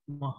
More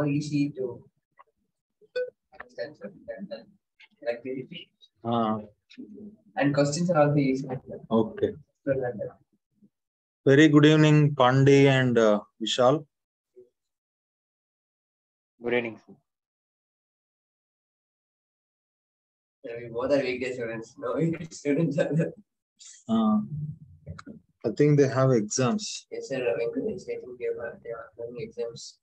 easy to understand like and questions are also easy. Okay. Very good evening, Pandey and Vishal. Good evening, sir. We both are weekday students. No weekday students are there. I think they have exams. Yes, sir. They are running exams.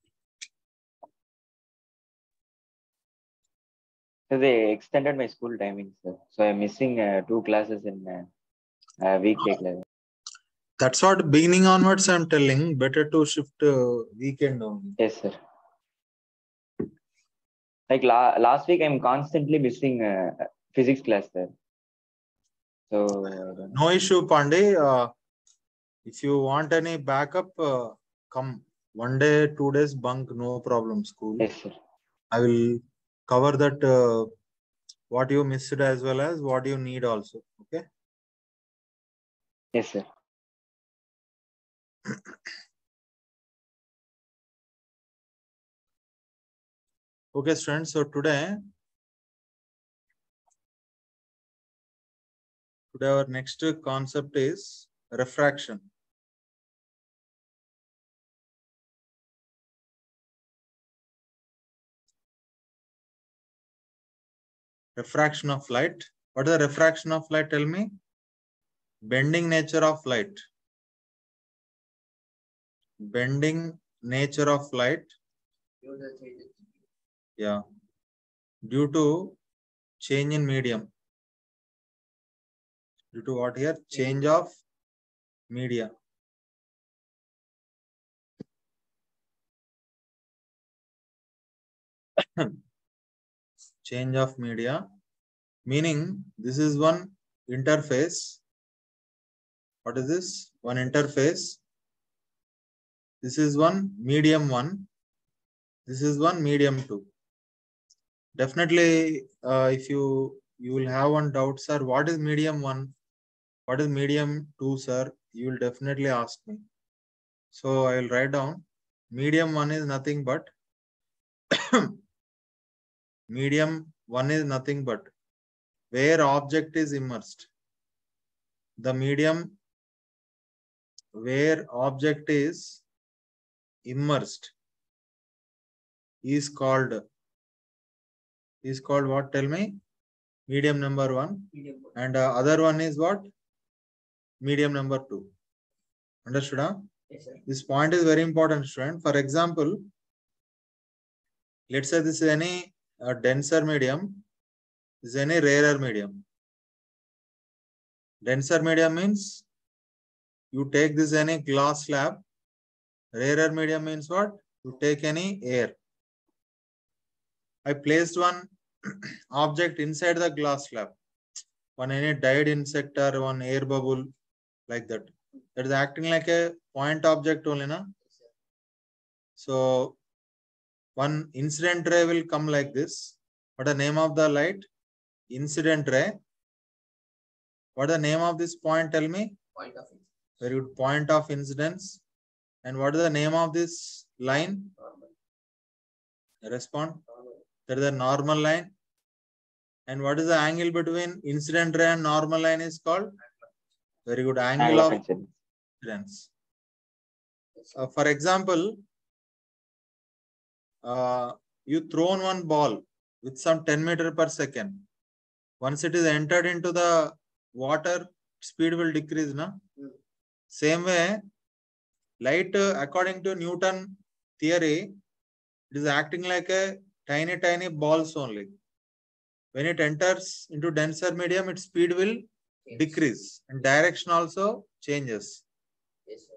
So they extended my school timing, sir. So I'm missing 2 classes in weekday class. That's what beginning onwards I'm telling. Better to shift weekend only. Yes, sir. Like last week, I'm constantly missing physics class, sir. So no issue, Pandey. If you want any backup, come 1 day, 2 days bunk, no problem. School. Yes, sir. I will cover that what you missed as well as what you need also. Okay. Yes, sir. Okay, students. So today our next concept is refraction. Refraction of light. What is the refraction of light? Tell me. Bending nature of light. Bending nature of light. Yeah. Due to change in medium. Due to what here? Change of media. Change of media. Meaning this is one interface. What is this? One interface. This is one medium 1. This is one medium 2. Definitely, if you will have one doubt, sir, what is medium 1? What is medium 2, sir? You will definitely ask me. So I will write down. Medium 1 is nothing but medium 1 is nothing but where object is immersed. The medium where object is immersed is called what? Tell me. Medium number 1. And other one is what? Medium number 2. Understood? Huh? Yes, sir. This point is very important, student. For example, let's say this is any denser medium. This is any rarer medium. Denser medium means you take this any glass slab. Rarer medium means what? You take any air. I placed one object inside the glass slab. One any dyed insect or one air bubble like that. That is acting like a point object only, na? So one incident ray will come like this. What is the name of the light? Incident ray. What is the name of this point? Tell me. Point of incidence. Very good. Point of incidence. And what is the name of this line? Normal. Respond. Normal. That is the normal line. And what is the angle between incident ray and normal line is called? Very good. Angle of incidence. For example, you thrown one ball with some 10 meters per second. Once it is entered into the water, speed will decrease. Na? Same way, light, according to Newton theory, it is acting like a tiny balls only. When it enters into denser medium, its speed will decrease and direction also changes. Yes, sir.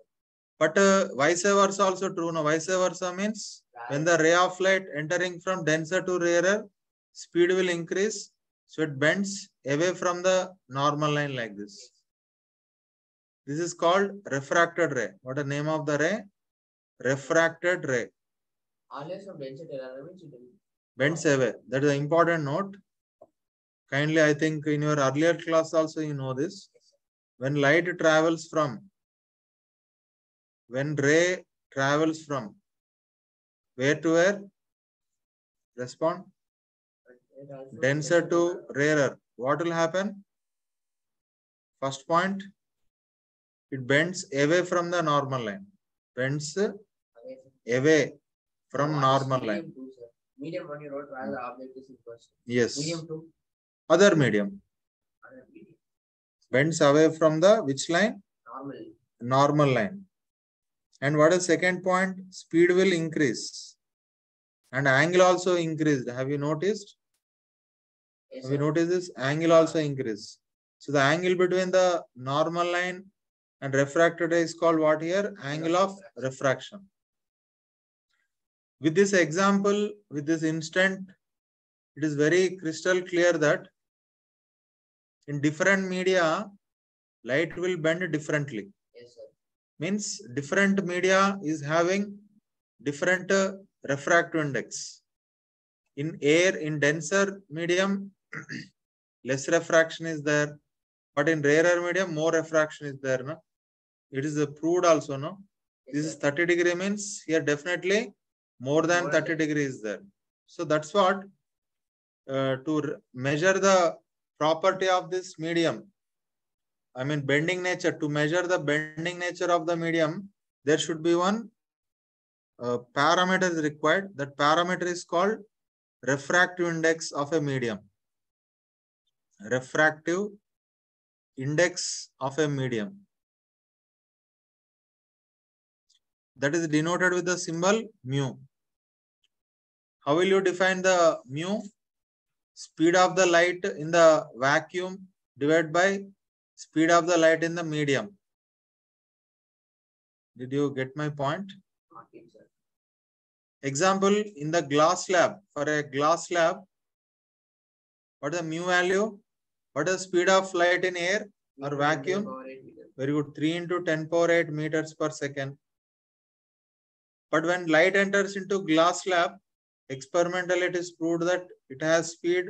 But vice versa also true. No, vice versa means when the ray of light entering from denser to rarer, speed will increase. So it bends away from the normal line like this. This is called refracted ray. What is the name of the ray? Refracted ray. Always from density means it Bends away. That is an important note. Kindly, I think in your earlier class also you know this. When light travels from, when ray travels from where to where? Respond. Denser to rarer. What will happen? First point, it bends away from the normal line. Bends away from normal line. Medium one you wrote while the object is in question. Yes. Medium two. Other medium. Other medium. Bends away from the which line? Normal. Normal line. And what is second point? Speed will increase. And angle also increased. Have you noticed? Yes, Have you noticed this? Angle also increased. So the angle between the normal line and refracted ray is called what here? Angle of refraction. With this example, with this instant, it is very crystal clear that in different media, light will bend differently. Yes, sir. Means different media is having different refractive index. In air, in denser medium, less refraction is there. But in rarer medium, more refraction is there. No? It is proved also. No? Yes, This is sir. 30 degree means here definitely more than 30 degrees there. So that's what to measure the property of this medium. I mean bending nature. To measure the bending nature of the medium, there should be one parameter is required. That parameter is called refractive index of a medium. Refractive index of a medium. That is denoted with the symbol mu. How will you define the mu? Speed of the light in the vacuum divided by speed of the light in the medium. Did you get my point? Okay, sir. Example, in the glass slab, for a glass slab, what is the mu value? What is the speed of light in air or vacuum? Very good, 3 into 10 power 8 meters per second. But when light enters into glass slab, experimentally it is proved that it has speed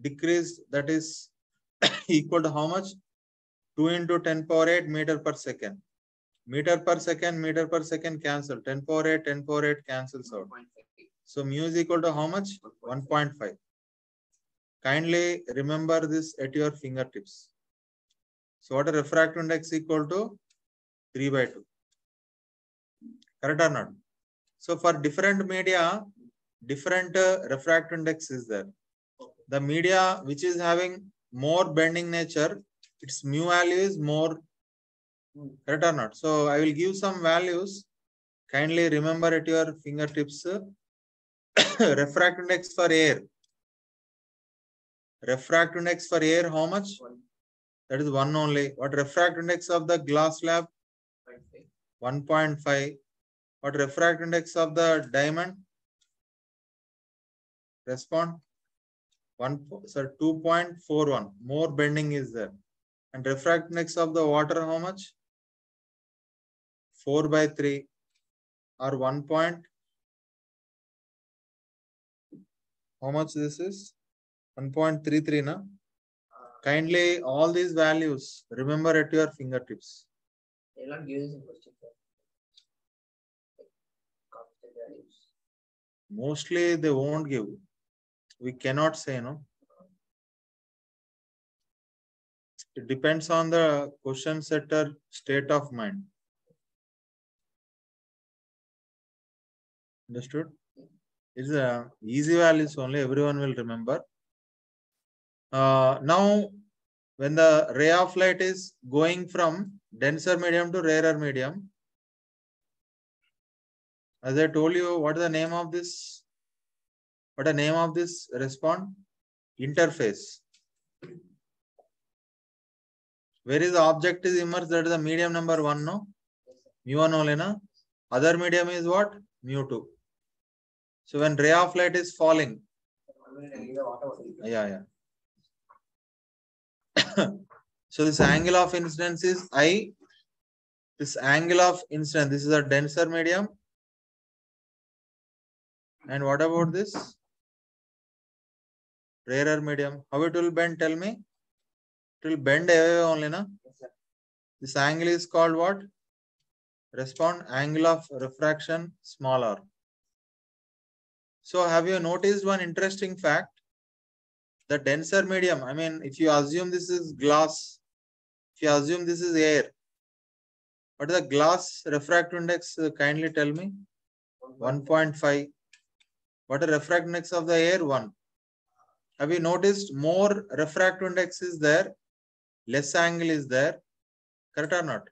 decreased, that is equal to how much? 2 into 10 power 8 meter per second. Meter per second cancel. 10 power 8 cancels out. So mu is equal to how much? 1.5. Kindly remember this at your fingertips. So what a refractive index equal to? 3 by 2. Correct or not? So for different media, different refractive index is there. The media which is having more bending nature, its mu value is more. Correct or not? So I will give some values. Kindly remember at your fingertips. Refractive index for air. Refractive index for air, how much? 1. That is 1 only. What refractive index of the glass slab? 1.5. What refractive index of the diamond? Respond. 2.41. More bending is there. And refractive index of the water, how much? 4 by 3 or 1 point. How much this is? 1.33, na? Kindly all these values remember at your fingertips. They will not give this in question, sir. Constant values. Mostly they won't give. We cannot say, no. It depends on the question setter state of mind. Understood? It's easy values only. Everyone will remember. Now, when the ray of light is going from denser medium to rarer medium, as I told you, what is the name of this? What is the name of this response? Interface. Where is the object is immersed? That is the medium number 1, no? mu1 only, na? Other medium is what? mu2. So when ray of light is falling, yeah. So this angle of incidence is I. This angle of incidence, this is a denser medium. And what about this? Rarer medium. How it will bend? Tell me. It will bend away only, na? This angle is called what? Respond angle of refraction, small r. So have you noticed one interesting fact? The denser medium, I mean, if you assume this is glass, if you assume this is air, what is the glass refractive index? Kindly tell me. 1.5. What is the refractive index of the air? 1. Have you noticed more refractive index is there, less angle is there? Correct or not?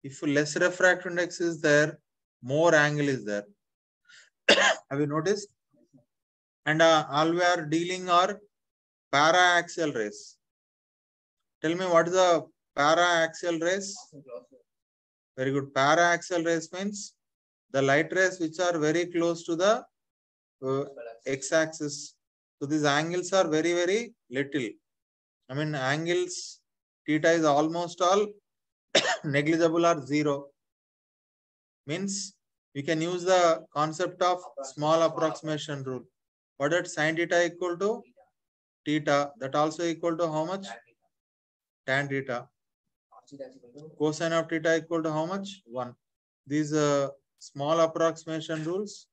If less refractive index is there, more angle is there. Have you noticed? And all we are dealing are para-axial rays. Tell me what is the para-axial rays? Very good. Para-axial rays means the light rays which are very close to the x-axis. So these angles are very, very little. I mean, angles theta is almost all negligible or 0. Means we can use the concept of small approximation rule. What is sin theta equal to? Theta. That also equal to how much? Tan theta. Cosine of theta equal to how much? 1. These small approximation rules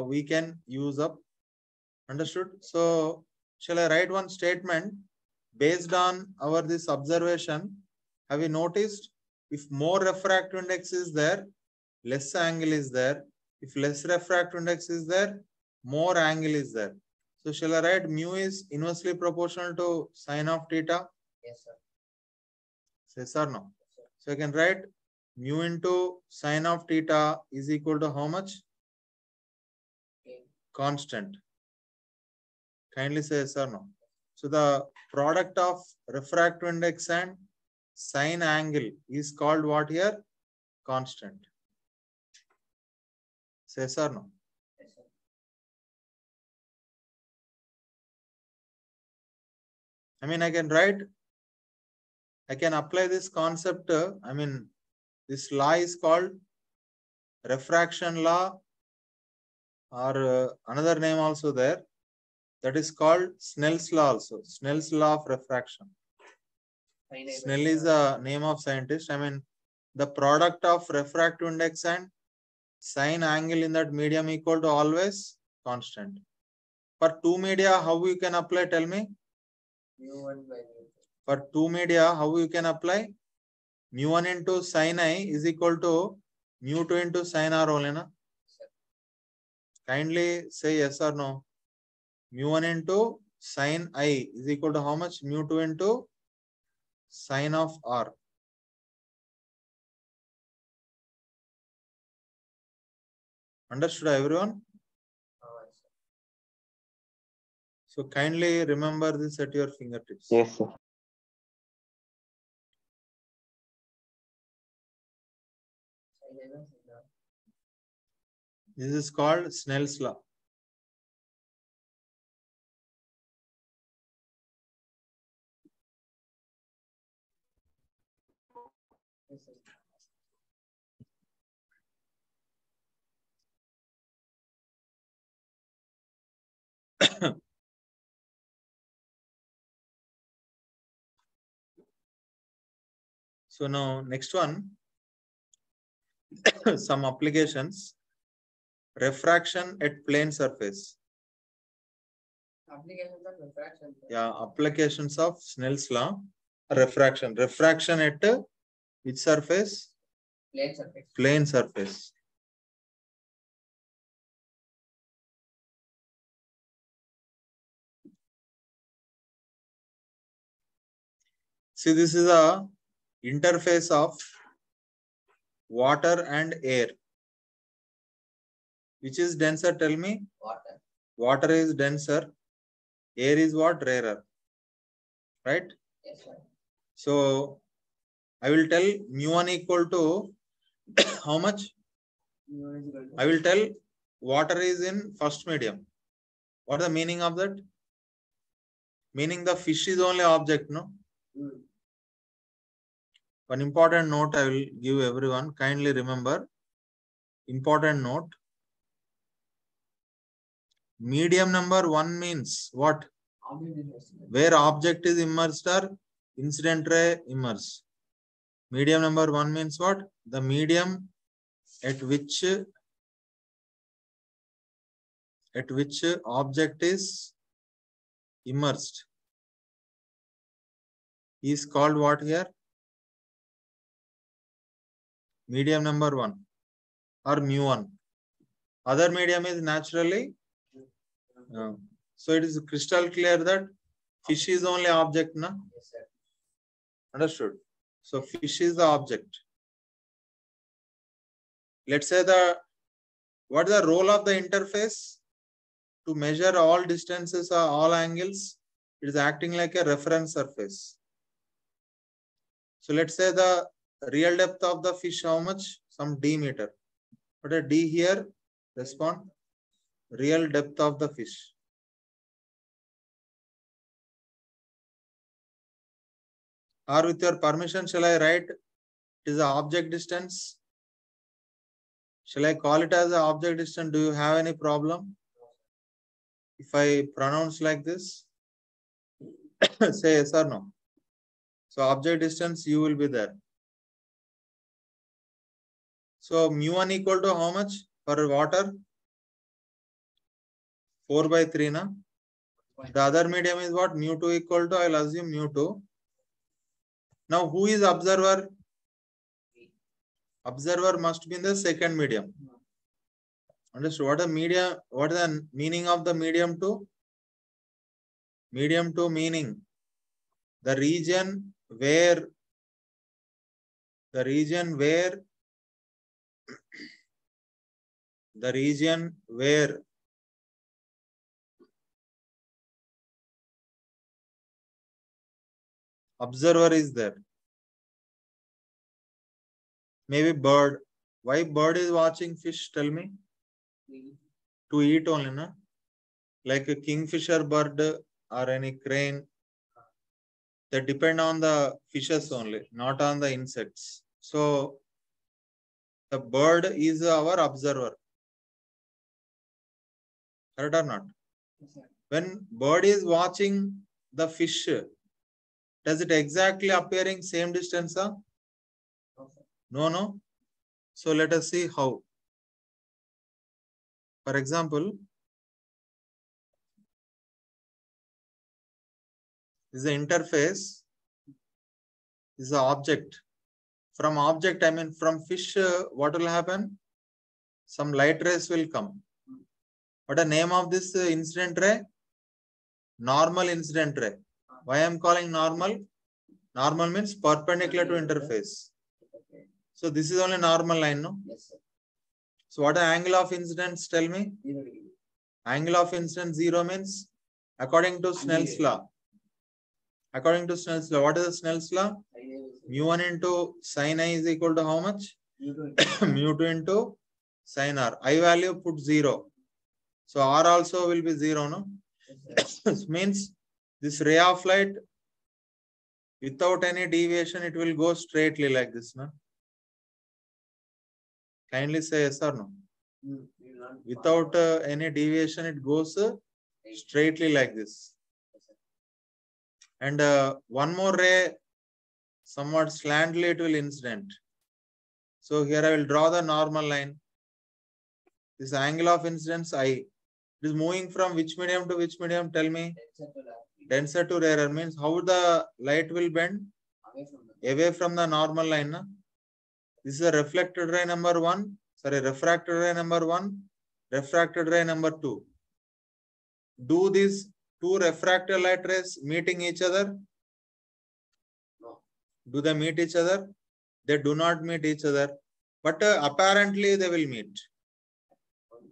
we can use up. Understood? So shall I write one statement based on our this observation? Have you noticed if more refractive index is there, less angle is there. If less refractive index is there, more angle is there. So shall I write mu is inversely proportional to sine of theta? Yes, sir. Yes or no? So I can write mu into sine of theta is equal to how much? Constant. Kindly say yes or no. So the product of refractive index and sine angle is called what here? Constant. Say yes or no? Yes, sir. I mean, I can apply this concept. I mean, this law is called refraction law, or another name also there. That is called Snell's law also. Snell's law of refraction. Snell is the name of scientist. I mean, the product of refractive index and sine angle in that medium equal to always constant. For two media, how you can apply? Tell me. mu1 by mu2. For two media, how you can apply? mu1 into sine I is equal to mu2 into sine R only, na? Kindly say yes or no. mu1 into sine I is equal to how much? mu2 into sine of R. Understood, everyone? So kindly remember this at your fingertips. Yes, sir. This is called Snell's law. So now next one, some applications. Refraction at plane surface. Applications of refraction. Yeah, applications of Snell's law. Refraction. Refraction at which surface? Plane surface. Plane surface. See, this is a interface of water and air. Which is denser? Tell me. Water. Water is denser. Air is what? Rarer. Right? Yes, sir. So I will tell mu1 equal to how much? I will tell water is in first medium. What is the meaning of that? Meaning the fish is only object, no? One important note I will give everyone. Kindly remember. Important note. Medium number 1 means what? Where object is immersed or incident ray immersed. Medium number 1 means what? The medium at which object is immersed is called what here? Medium number 1 or mu1. Other medium is naturally. So it is crystal clear that fish is only object, na? Yes, sir. Understood? So fish is the object. Let's say what is the role of the interface? To measure all distances or all angles, it is acting like a reference surface. So let's say the real depth of the fish, how much? Some d meter. What a d here? Respond. Real depth of the fish. Or with your permission, shall I write it is the object distance? Shall I call it as the object distance? Do you have any problem? If I pronounce like this, say yes or no. So object distance, you will be there. So mu1 equal to how much for water? 4 by 3, na? The other medium is what? mu2 equal to, I will assume mu2. Now who is observer? Observer must be in the second medium. Understood? What is the meaning of the medium 2? Medium 2 meaning the region where observer is there. Maybe bird. Why bird is watching fish? Tell me. To eat only, na? Like a kingfisher bird or any crane. They depend on the fishes only, not on the insects. So the bird is our observer. Correct or not? When bird is watching the fish, does it exactly appearing same distance? Huh? No. So let us see how. For example, this is the interface. This is the object. From object, I mean from fish, what will happen? Some light rays will come. What the name of this incident ray? Normal incident ray. Why I am calling normal? Normal means perpendicular to interface. So this is only normal line, no? Yes, sir. So what the angle of incidence? Tell me. 0 degree. Angle of incidence 0 means according to Snell's law. According to Snell's law, what is the Snell's law? Mu1 into sin I is equal to how much? Mu2 into sin R. I value put 0. So R also will be 0, no? This means this ray of light, without any deviation, it will go straightly like this, no? Kindly say yes or no. Without any deviation, it goes straightly like this. And one more ray, somewhat slantly, it will incident. So here I will draw the normal line. This angle of incidence I. It is moving from which medium to which medium? Tell me. Denser to rarer means how the light will bend? Away from the normal line. Na? This is a reflected ray number 1. Sorry, refracted ray number 1. Refracted ray number 2. Do these two refracted light rays meeting each other? No. Do they meet each other? They do not meet each other, but apparently they will meet.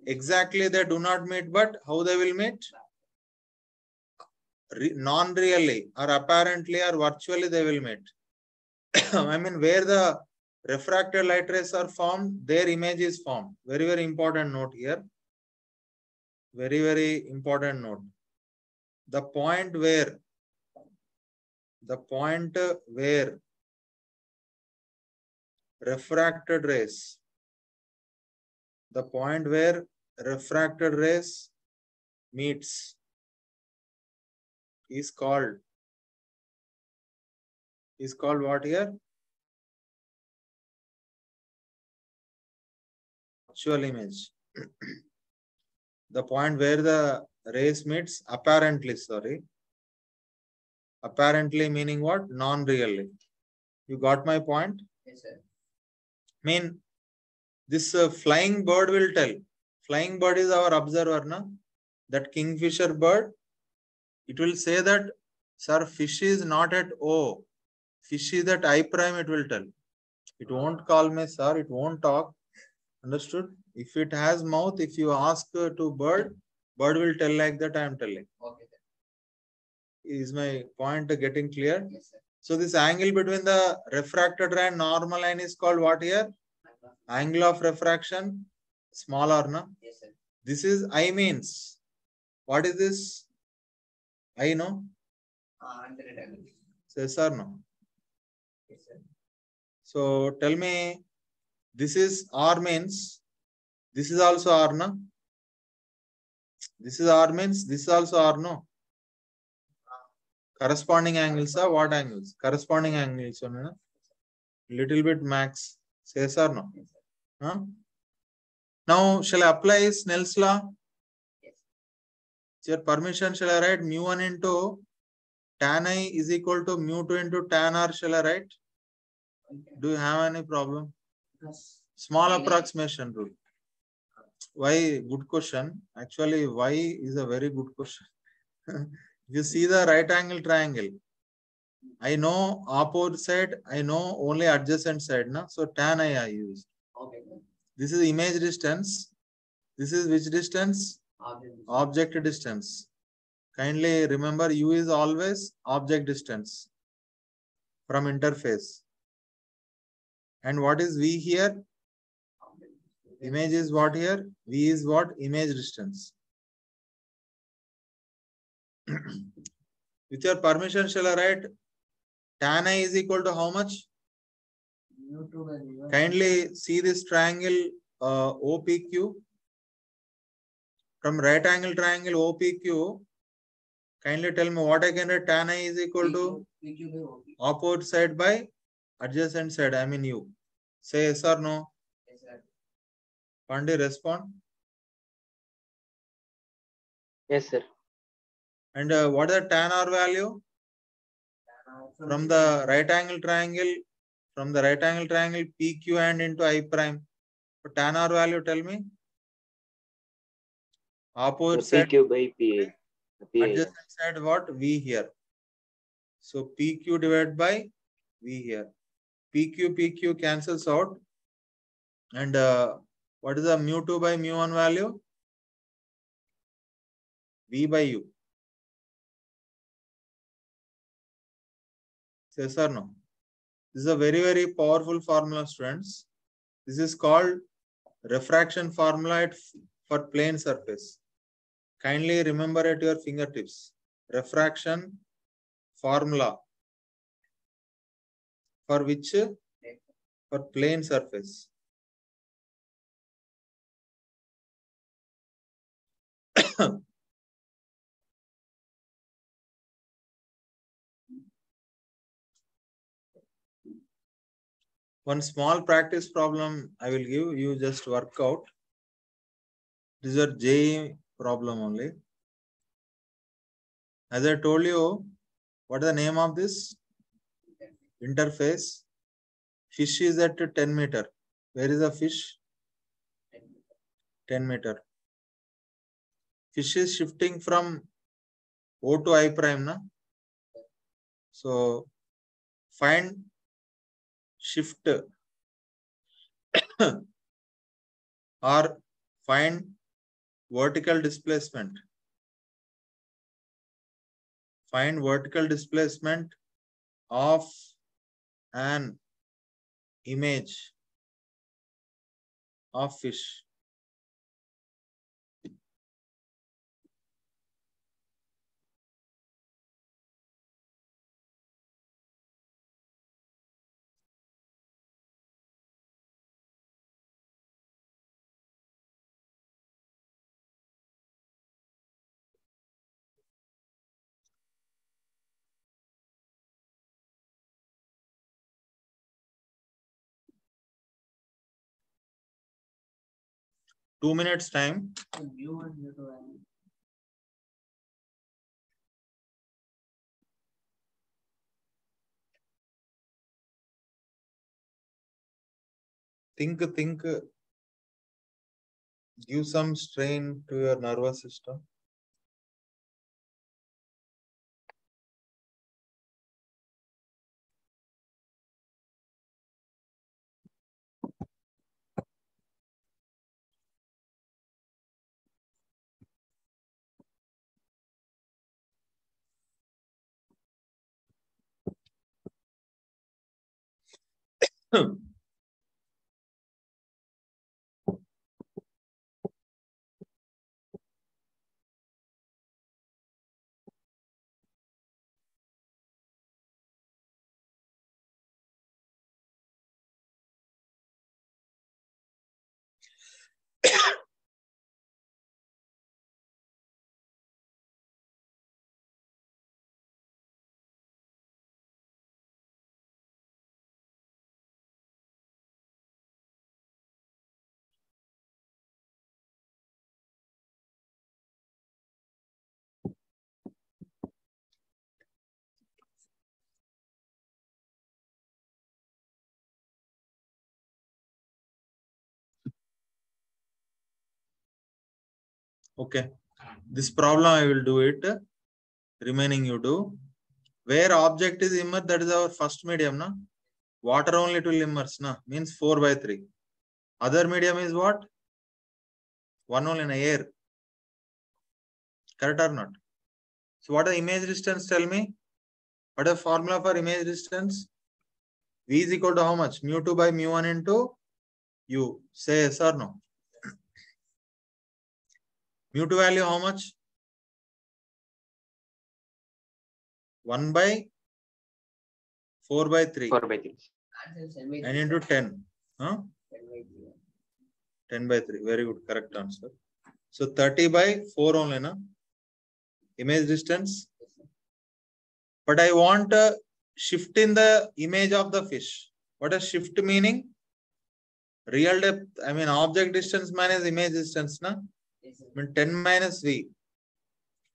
Exactly, they do not meet, but how they will meet? Non-really or apparently or virtually they will meet. I mean, where the refracted light rays are formed, their image is formed. Very, very important note here. Very, very important note. The point where refracted rays, meets is called what here? Virtual image. The point where the rays meets apparently, apparently meaning what? Non-really. You got my point? Yes, sir. Mean this flying bird will tell. Flying bird is our observer, na? That kingfisher bird, it will say that, sir, fish is not at O. Fish is at I prime, it will tell. It won't call me, sir. It won't talk. Understood? If it has mouth, if you ask to bird will tell like that I am telling. Okay, sir. Is my point getting clear? Yes, sir. So this angle between the refracted ray and normal line is called what here? Angle of refraction. Smaller, na? Yes, sir. This is I means. What is this? I know? Alternate angle. Yes or no? Yes, sir. So tell me, this is R means, this is also R, no? This is R means, this is also R, no? Corresponding angles are what angles? Corresponding angles, no? Little bit max. Yes or no? Yes, sir. Huh? Now, shall I apply Snell's law? Yes. With your permission, shall I write mu1 into tan I is equal to mu2 into tan R, shall I write? Okay. Do you have any problem? Yes. Small approximation rule. Why? Good question. Actually, why is a very good question. You see the right angle triangle. I know opposite side, I know only adjacent side. Na? So tan I use. Okay, sir. This is image distance. This is which distance? Object. Object distance. Kindly remember, U is always object distance from interface. And what is V here? Image is what here? V is what? Image distance. With your permission, shall I write tan I is equal to how much? Kindly see this triangle OPQ. From right angle triangle OPQ, kindly tell me what I can write. Tan I is equal to opposite side by adjacent side. I mean U. Say yes or no. Yes, sir. Pandey, respond. Yes, sir. And what is the tan R value? From the right angle triangle, PQ and into I prime. So tan R value, tell me. Opposite side. PQ by PA. Adjacent side what? V here. So PQ divided by V here. PQ cancels out. And what is the mu2 by mu1 value? V by U. Yes or no? This is a very, very powerful formula, students. This is called refraction formula for plane surface. Kindly remember at your fingertips. Refraction formula for which? For plane surface. One small practice problem I will give you, just work out. This is a JEE problem only. As I told you, what is the name of this? Interface. Fish is at 10 meter. Where is the fish? 10 meter. Fish is shifting from O to I prime, na? So find shift or find vertical displacement. Find vertical displacement of an image of fish. Two minutes time. Think, give some strain to your nervous system. Okay, this problem I will do it. Remaining you do. Where object is immersed, that is our first medium, na? Water only it will immerse, na? Means 4/3. Other medium is what? One only in air. Correct or not? So what is image distance? Tell me. What is the formula for image distance? V is equal to how much? Mu2 by mu1 into U. Say yes or no. Mu2 value how much? 1 by 4/3. 4/3. And into 10. Huh? 10/3. Very good. Correct answer. So 30/4 only, na? Image distance. But I want a shift in the image of the fish. What does shift meaning? Real depth. I mean object distance minus image distance, na? I mean 10 minus V.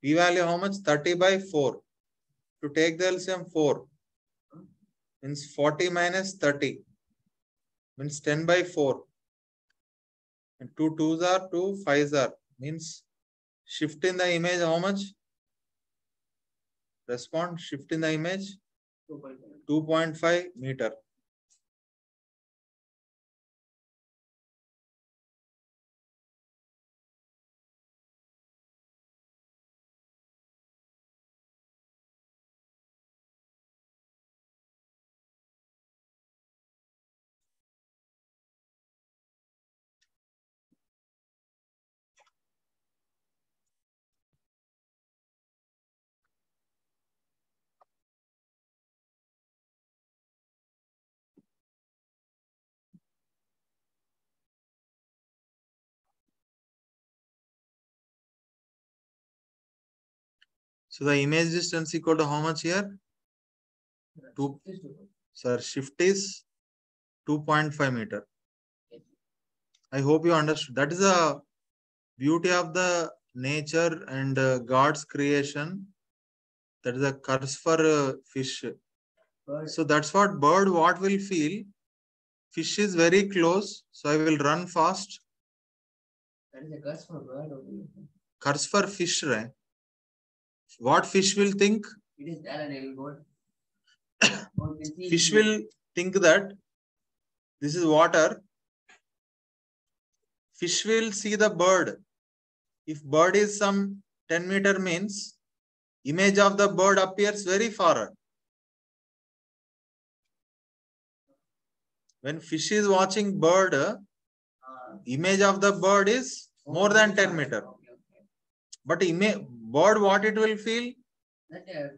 V value how much? 30/4. To take the LCM 4. Means 40 minus 30. Means 10/4. And 2 2s are 2 5s are. Means shift in the image how much? Respond. Shift in the image 2.5 meter. So the image distance equal to how much here? 2. Sir, shift is 2.5 meter. I hope you understood. That is the beauty of the nature and God's creation. That is a curse for fish. So that's what bird what will feel. Fish is very close, so I will run fast. That is a curse for bird only. Curse for fish, right? What fish will think? It is there and it will go. Fish will think that This is water. Fish will see the bird. If bird is some 10 meter means image of the bird appears very far. When fish is watching bird, image of the bird is more than 10 meter. But bird, what it will feel?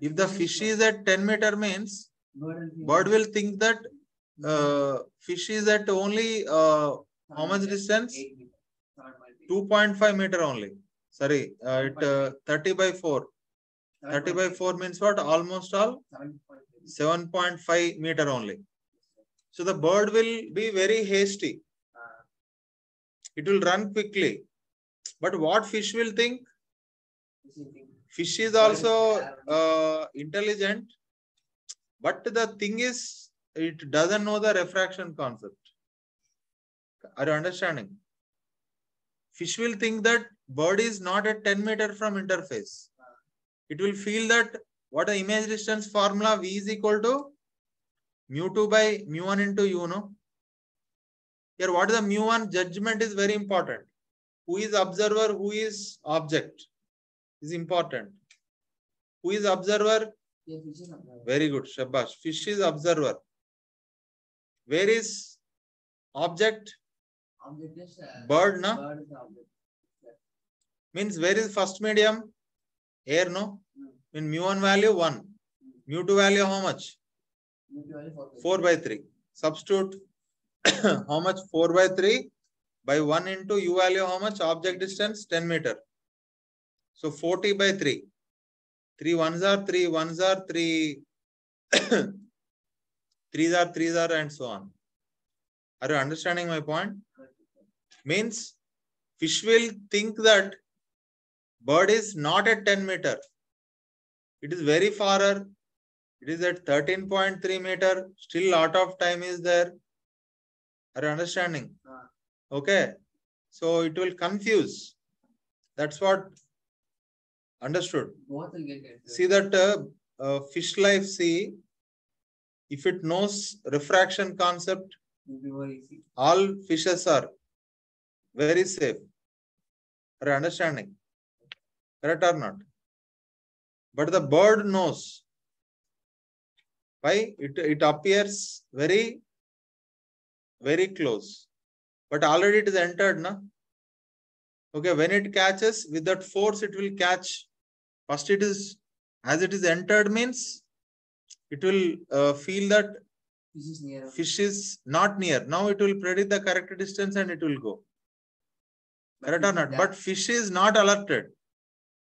If the fish is at 10 meter means, bird will think that fish is at only how much distance? 2.5 meter only. Sorry, 30 by 4. 30 by 4 means what? Almost all 7.5 meter only. So the bird will be very hasty. It will run quickly. But what fish will think? Fish is also intelligent. But the thing is, it doesn't know the refraction concept. Are you understanding? Fish will think that bird is not at 10 meter from interface. It will feel that what the image distance formula V is equal to mu2 by mu1 into u, no? Here, what is the mu1 judgment is very important. Who is observer, who is object is important. Who is observer? Very good, Shabash. Fish is observer. Where is object? Bird, no? Means where is first medium? Air, no? In mu1 value 1. Mu2 value how much? 4 by 3. Substitute how much? 4 by 3 by 1 into u value how much? Object distance 10 meter. So 40 by 3. 3 ones are 3 ones are 3. 3s are 3s are and so on. Are you understanding my point? Means fish will think that bird is not at 10 meter. It is very far. It is at 13.3 meter. Still lot of time is there. Are you understanding? Okay. So it will confuse. That's what understood. See that fish life, see, if it knows refraction concept, all fishes are very safe. Are you understanding? Correct or not? But the bird knows. Why? It appears very, very close. But already it is entered, na? Okay, when it catches, with that force it will catch. First it is, as it is entered means, it will feel that fish is not near. Now it will predict the correct distance and it will go. Correct or not? But fish is not alerted.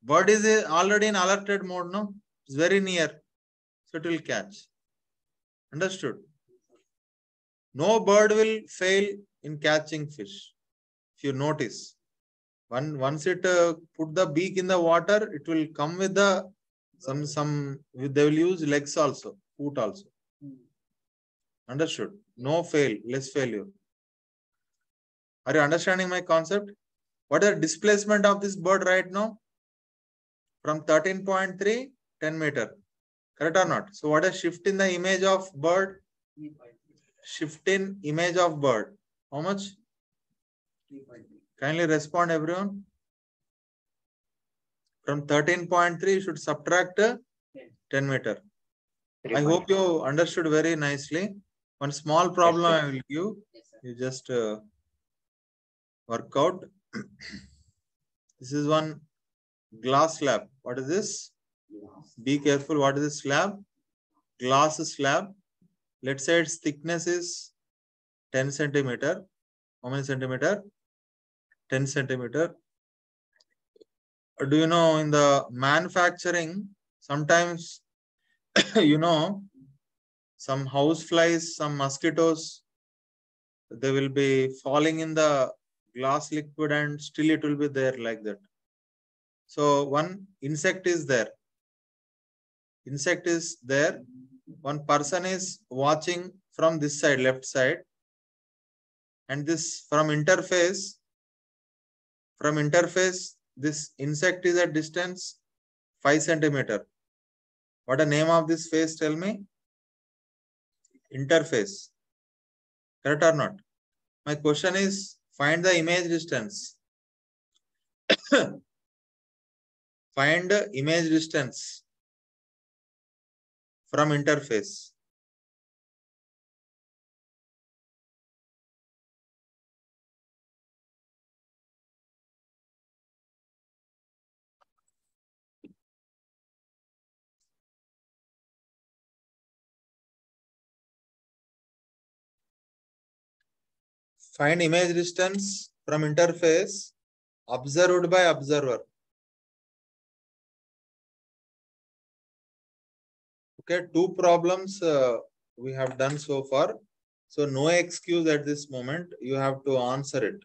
Bird is already in alerted mode, no? It's very near. So it will catch. Understood? No bird will fail in catching fish. If you notice, once it put the beak in the water, it will come with the they will use legs also, foot also. Understood? No fail, less failure. Are you understanding my concept? What is the displacement of this bird right now? From 13.3, 10 meter. Correct or not? So what is shift in the image of bird? Shift in image of bird. How much? Kindly respond everyone. From 13.3 you should subtract 10 meter. I hope you understood very nicely. One small problem I will give. You just work out. This is one glass slab. What is this? Be careful. What is this slab? Glass slab. Let's say its thickness is 10 centimeter. How many centimeter? 10 centimeter. Do you know in the manufacturing, sometimes, you know, some house flies, some mosquitoes, they will be falling in the glass liquid and still it will be there like that. So one insect is there. Insect is there. One person is watching from this side, left side. And this from interface, this insect is at distance 5 centimeter. What the name of this face? Tell me. Interface. Correct or not? My question is, find the image distance. Find the image distance from interface. Find image distance from interface observed by observer. Okay, two problems we have done so far. So no excuse at this moment. You have to answer it.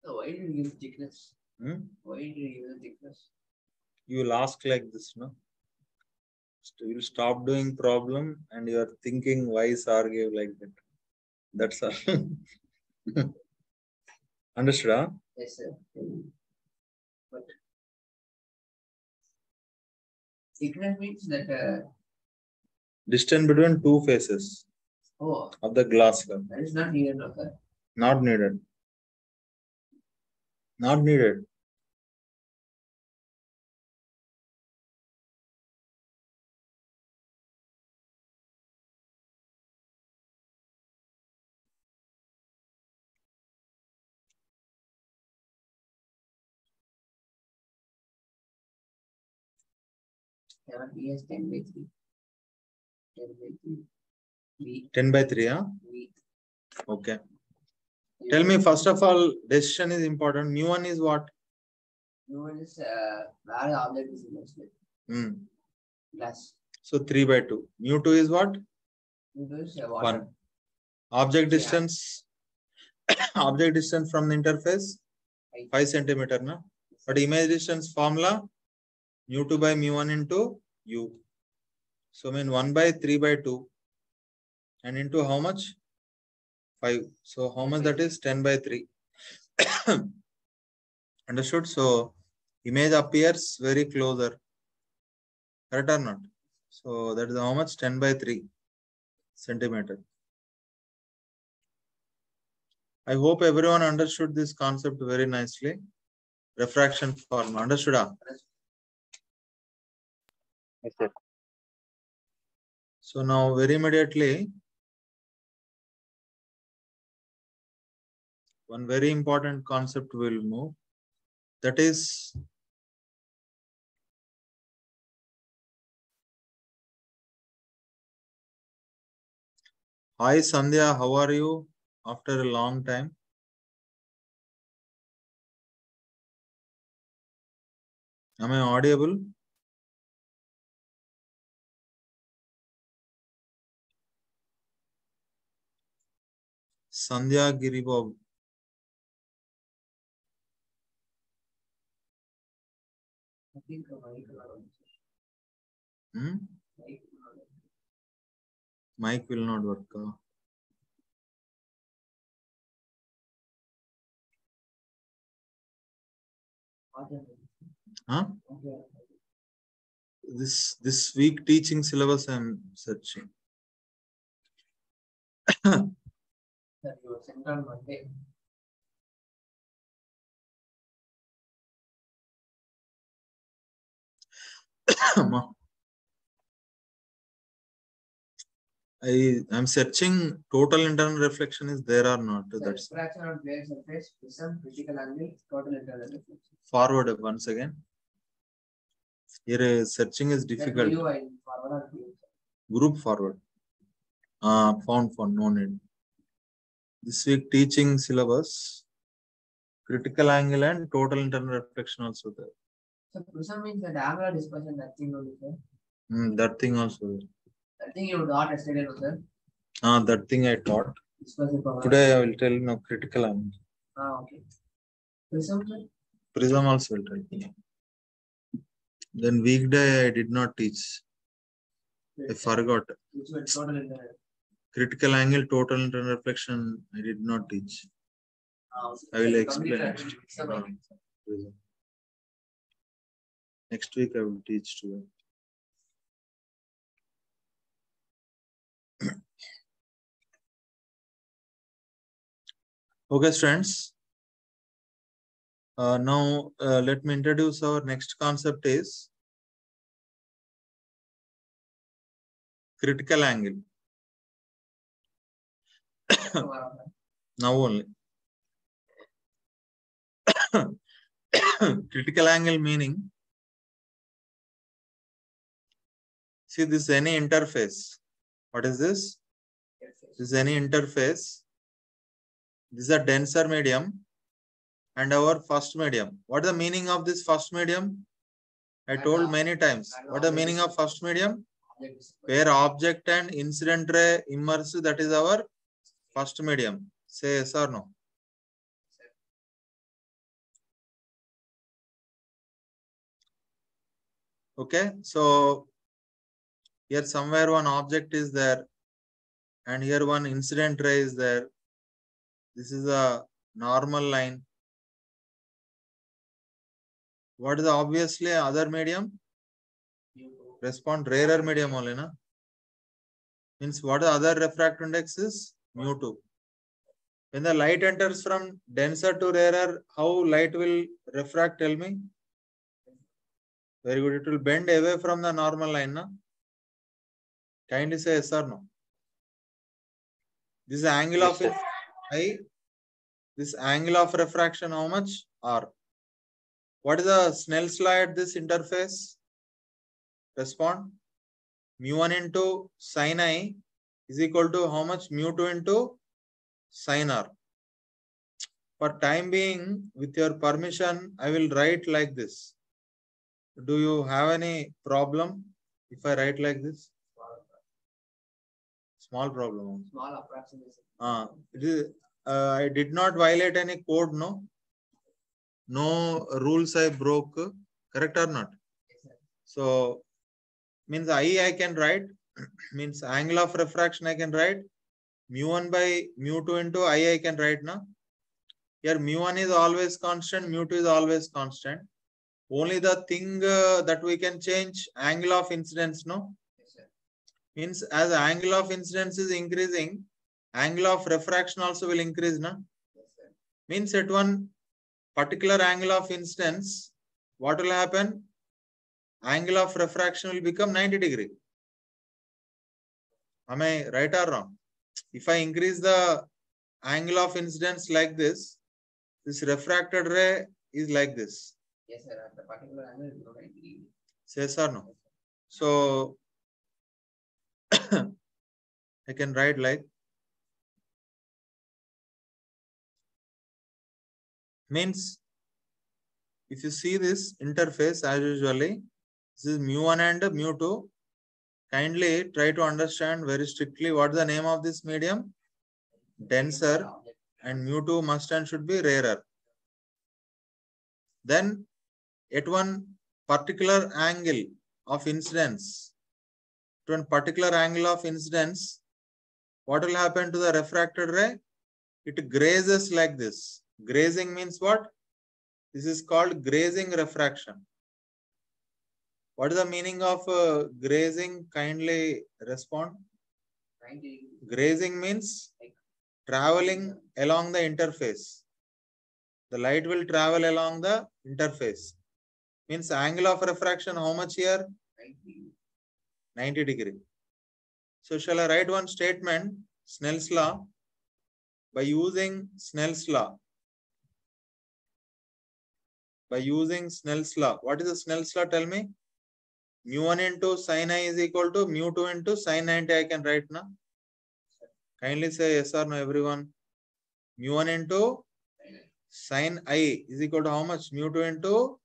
So why did you give thickness? Why did you give the thickness? You will ask like this, no? You will stop doing problem and you are thinking why sir gave like that. That's all. Understood? Huh? Yes, sir. But thickness means that Distance between two faces of the glass cup. That is not needed, no, sir. Not needed. Not needed. Cannot be as 10 by 3. 10 by 3. V. 10 by 3, huh? V. Okay. Tell me, first of all, decision is important. Mu1 is what? Mu1 is where the object is invested. Glass. So 3 by 2. Mu2 is what? Mu2 is water. 1. Object distance. Object distance from the interface? 5 centimeter, na? But image distance formula? Mu2 by mu1 into u. So mean 1 by 3 by 2. And into how much? 5. So how much that is? 10 by 3. Understood? So image appears very closer. Correct or not? So that is how much? 10 by 3 centimeter. I hope everyone understood this concept very nicely. Refraction formula. Understood? Yes, sir. So now very immediately, one very important concept will move. That is hi Sandhya, how are you after a long time? Am I audible? Sandhya Giribob. I think Mic will not work. Huh? This week teaching syllabus I am searching. Sir, you sent on Monday. I'm searching total internal reflection is there or not. Sir, That's refraction on plane surface, prism, critical angle, total internal reflection. forward once again. Here searching is difficult. Sir, forward or view? Group forward. Found no need. This week teaching syllabus, critical angle and total internal reflection also there. So prism means that angular dispersion, that thing only, sir. That thing also there. That thing you taught yesterday, no, sir. That thing I taught. Dispersion power. Today I will tell you critical angle. Okay. Prism, sir? Prism also will tell you. Then weekday I did not teach. I forgot. Which one? Total internal. Critical angle, total internal reflection, I did not teach. I will explain. Next week I will teach to you. Okay, students. Now let me introduce our next concept is critical angle. Now only. Critical angle meaning, see this is any interface. What is this? This is any interface. This is a denser medium and our first medium. What is the meaning of this first medium? I told many times. What is the meaning of first medium? Where object and incident ray immerse, that is our first medium. Say yes or no. Okay, so here somewhere one object is there and here one incident ray is there. This is a normal line. What is the obviously other medium? Respond rarer medium only, na? Means what the other refractive index is? µ2. When the light enters from denser to rarer, how light will refract? Tell me. Very good. It will bend away from the normal line, na? Kindly say yes or no. This is angle of I. This angle of refraction, how much? R. What is the Snell's law at this interface? Respond. µ1 into sin I is equal to how much? µ2 into sin R. For time being, with your permission, I will write like this. Do you have any problem if I write like this? Small problem. Small approximation. I did not violate any code, no? No rules I broke. Correct or not? Yes, so, means I can write. Means angle of refraction I can write. µ1 by µ2 into I can write now. Here µ1 is always constant, µ2 is always constant. Only the thing that we can change, angle of incidence, no? Yes, sir. Means as angle of incidence is increasing, angle of refraction also will increase, no? Yes, sir. Means at one particular angle of incidence, what will happen? Angle of refraction will become 90 degree. Am I right or wrong? If I increase the angle of incidence like this refracted ray is like this. Yes, sir. At the particular angle, it will be. Yes or no? So I can write like, means if you see this interface as usually, this is µ1 and µ2. Kindly try to understand very strictly what is the name of this medium? Denser, and µ2 must and should be rarer. Then at one particular angle of incidence, what will happen to the refracted ray? It grazes like this. Grazing means what? This is called grazing refraction. What is the meaning of grazing? Kindly respond. Grazing means traveling along the interface. The light will travel along the interface. Means angle of refraction, how much here? 90 degree. So shall I write one statement, Snell's law, by using Snell's law? By using Snell's law. What is the Snell's law? Tell me. Mu1 into sin I is equal to mu2 into sin 90. I can write now. Kindly say yes or no, everyone. Mu1 into sin I is equal to how much? Mu2 into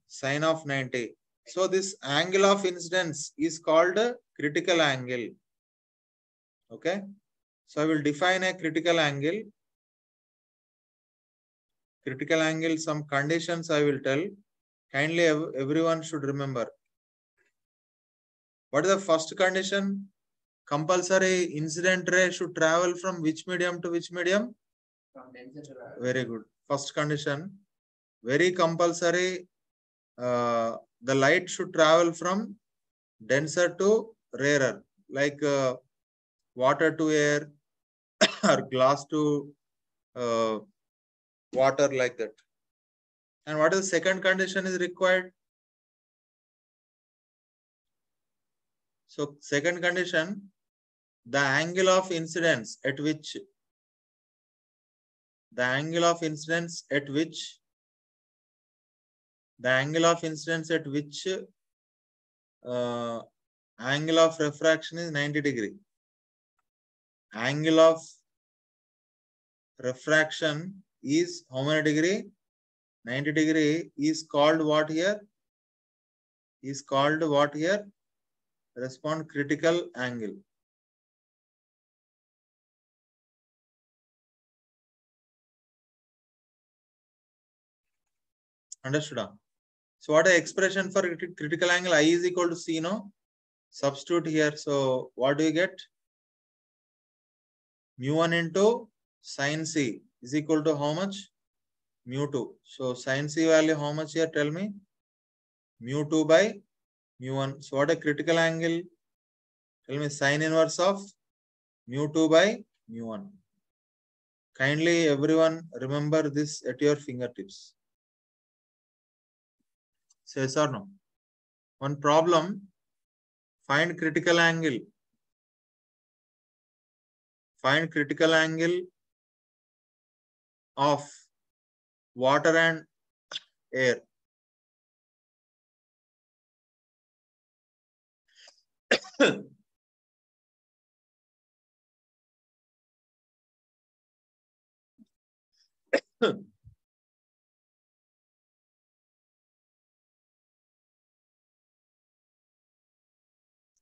sin of 90. So this angle of incidence is called a critical angle. Okay. So I will define a critical angle. Critical angle, some conditions I will tell. Kindly everyone should remember. What is the first condition? Compulsory incident ray should travel from which medium to which medium? From denser to rarer. Very good. First condition. Very compulsory. The light should travel from denser to rarer, like water to air or glass to water, like that. And what is the second condition is required? So second condition, the angle of incidence at which angle of incidence at which angle of refraction is 90 degree. Angle of refraction is how many degree? 90 degree is called what here? Is called what here? Respond, critical angle. Understood? So what is the expression for critical angle? I is equal to C, no? Substitute here. So what do you get? Mu1 into sin C is equal to how much? Mu2. So sin C value how much here? Tell me. Mu2 by mu1. So what a critical angle? Tell me sin inverse of mu2 by mu1. Kindly everyone remember this at your fingertips. Say yes or no. One problem. Find critical angle. Find critical angle of water and air.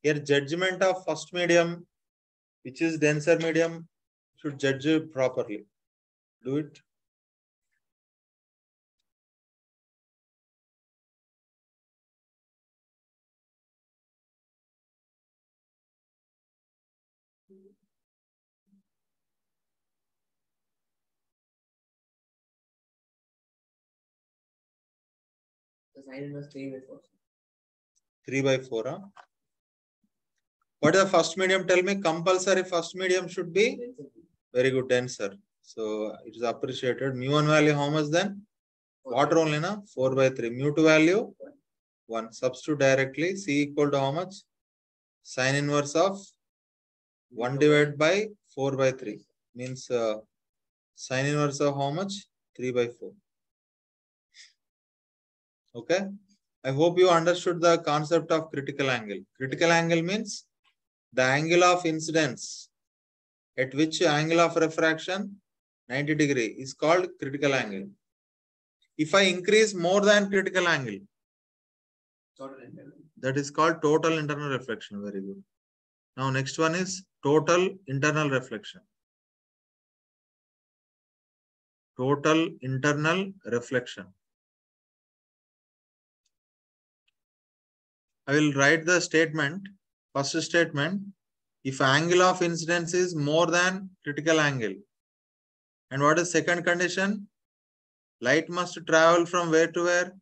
Here judgment of first medium, which is denser medium, should judge it properly. Do it. The sin inverse 3/4. 3/4. Huh? What is the first medium? Tell me. Compulsory first medium should be very good, denser. So it is appreciated. Mu1 value how much then? Water only, na? 4/3. Mu2 value 1. Substitute directly. C equal to how much? Sin inverse of 1 divided by 4/3. Means sin inverse of how much? 3/4. Okay. I hope you understood the concept of critical angle. Critical angle means the angle of incidence at which angle of refraction 90 degree is called critical angle. If I increase more than critical angle, that is called total internal reflection. Very good. Now next one is total internal reflection. Total internal reflection. I will write the statement. First statement, if angle of incidence is more than critical angle. And what is second condition? Light must travel from where to where?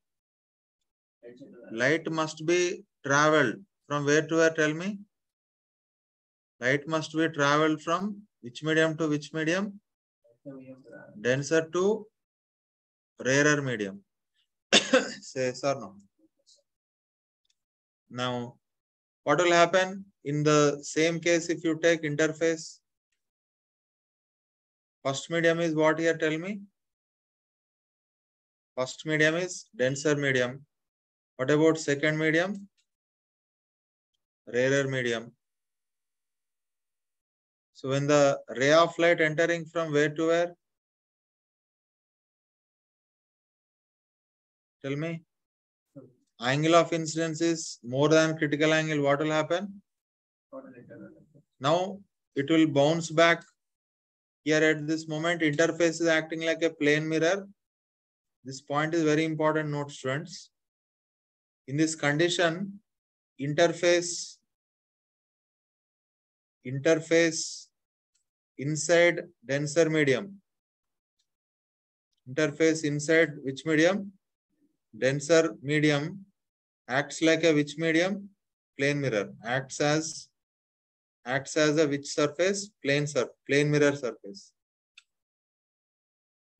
Light must be traveled from where to where? Tell me. Light must be traveled from which medium to which medium? Denser to rarer medium. Say yes or no. Now, what will happen in the same case if you take interface? First medium is what here? Tell me. First medium is denser medium. What about second medium? Rarer medium. So when the ray of light entering from where to where? Tell me. Angle of incidence is more than critical angle. What will happen? Now it will bounce back. Here at this moment, interface is acting like a plane mirror. This point is very important, note students. In this condition, interface inside denser medium. Interface inside which medium? Denser medium acts like a which medium? Plane mirror. Acts as a which surface? Plane mirror surface.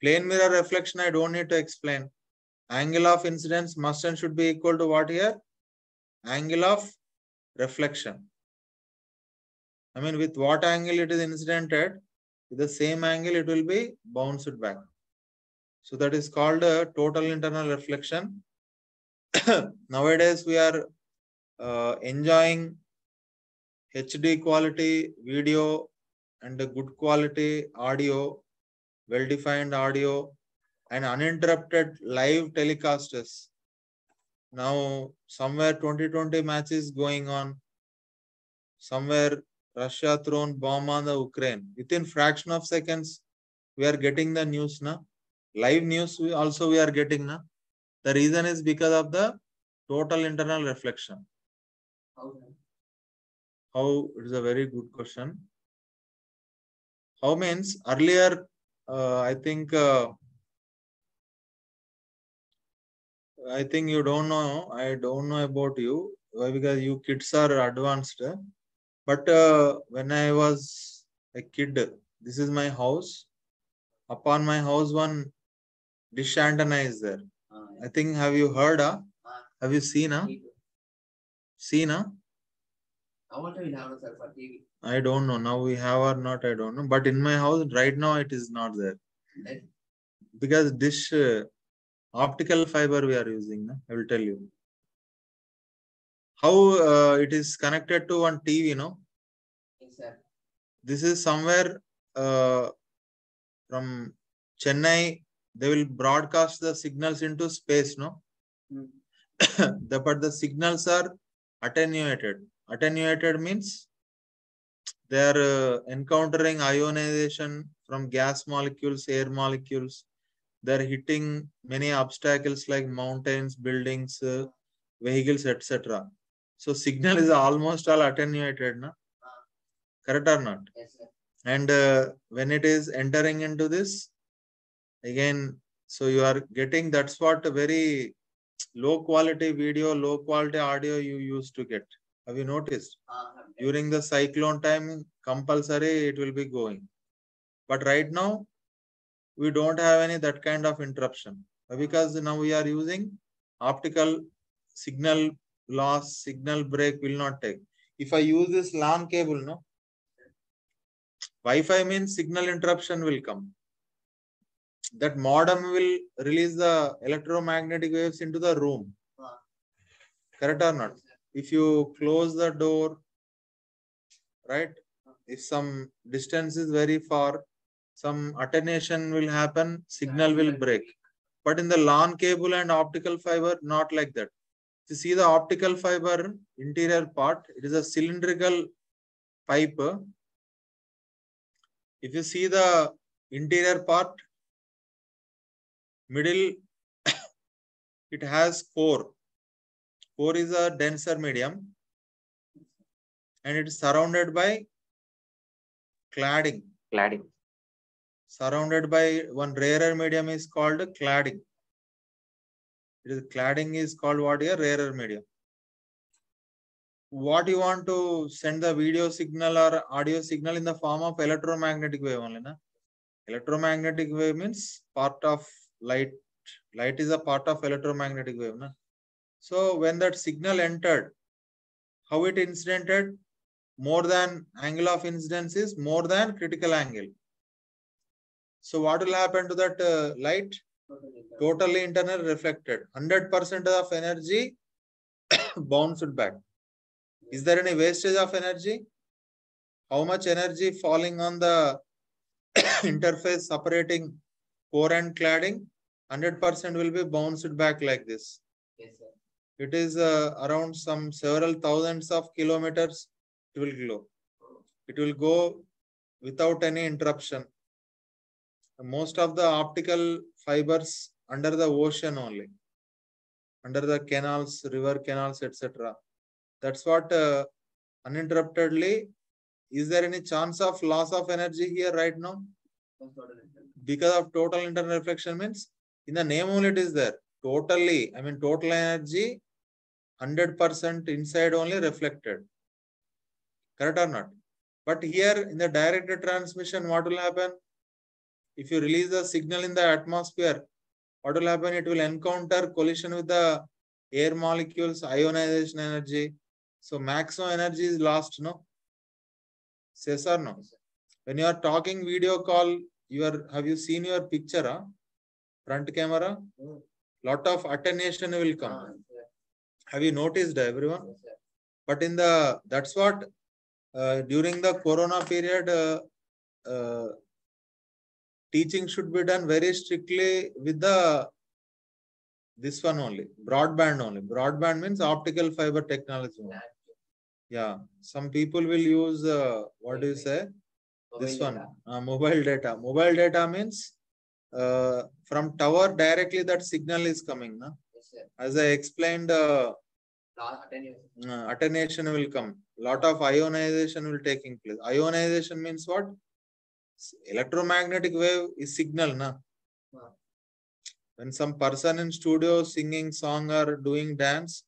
Plane mirror reflection, I don't need to explain. Angle of incidence must and should be equal to what here? Angle of reflection. I mean, with what angle it is incidented, with the same angle it will be bounced back. So that is called a total internal reflection. Nowadays we are enjoying HD quality video and a good quality audio, well-defined audio and uninterrupted live telecasters. Now somewhere 2020 match is going on. Somewhere Russia thrown bomb on the Ukraine. Within fraction of seconds, we are getting the news now. Live news we are getting now. The reason is because of the total internal reflection. How? It is a very good question. How means earlier, I think you don't know. I don't know about you. Why? Because you kids are advanced. But when I was a kid, this is my house. Upon my house, one dish antenna is there. I think, have you heard? Have you seen? Seen? I don't know. Now we have or not, I don't know. But in my house, right now, it is not there. Because dish optical fiber we are using. I will tell you. How it is connected to one TV, no? Yes, sir. This is somewhere from Chennai. They will broadcast the signals into space, no? But the signals are attenuated. Attenuated means they are encountering ionization from gas molecules, air molecules. They are hitting many obstacles like mountains, buildings, vehicles, etc. So signal is almost all attenuated, no? Correct or not? Yes, sir. And when it is entering into this, again, so you are getting, that's what a very low quality video, low quality audio you used to get. Have you noticed? During the cyclone time, compulsory it will be going. But right now, we don't have any that kind of interruption. Because now we are using optical signal loss, signal break will not take. If I use this LAN cable, no? Wi-Fi means signal interruption will come. That modem will release the electromagnetic waves into the room. Correct or not? If you close the door, right? If some distance is very far, some attenuation will happen, signal will break. But in the LAN cable and optical fiber, not like that. You see the optical fiber interior part, it is a cylindrical pipe. If you see the interior part, middle, it has core. Core is a denser medium. and it is surrounded by cladding. Cladding. Surrounded by one rarer medium is called cladding. It is cladding is called what here? Rarer medium. What you want to send the video signal or audio signal in the form of electromagnetic wave only, na? Electromagnetic wave means part of light. Light is a part of electromagnetic wave, na? So when that signal entered, how it incidented? More than angle of incidence is more than critical angle. So what will happen to that light? Totally internal reflected. 100% of energy bounced back. Is there any wastage of energy? How much energy falling on the interface separating core and cladding? 100% will be bounced back like this. Yes, sir. It is around some several thousands of kilometers. It will go. It will go without any interruption. Most of the optical fibers under the ocean only, under the canals, river canals, etc. That's what uninterruptedly. Is there any chance of loss of energy here right now? Because of total internal reflection means in the name only it is there. Totally, I mean total energy 100% inside only reflected. Correct or not? But here in the directed transmission, what will happen? If you release the signal in the atmosphere, what will happen? It will encounter collision with the air molecules, ionization energy. So maximum energy is lost, no? Yes or no? When you are talking video call, have you seen your picture, huh? Front camera? Lot of attenuation will come. Have you noticed, everyone? But in the, that's what during the corona period, teaching should be done very strictly with this one only, broadband only. Broadband means optical fiber technology. Yeah, some people will use, what do you say? This one, mobile data. Mobile data means from tower directly that signal is coming. Na? As I explained, attenuation will come. Lot of ionization will taking place. Ionization means what? Electromagnetic wave is signal, na? When some person in studio singing song or doing dance,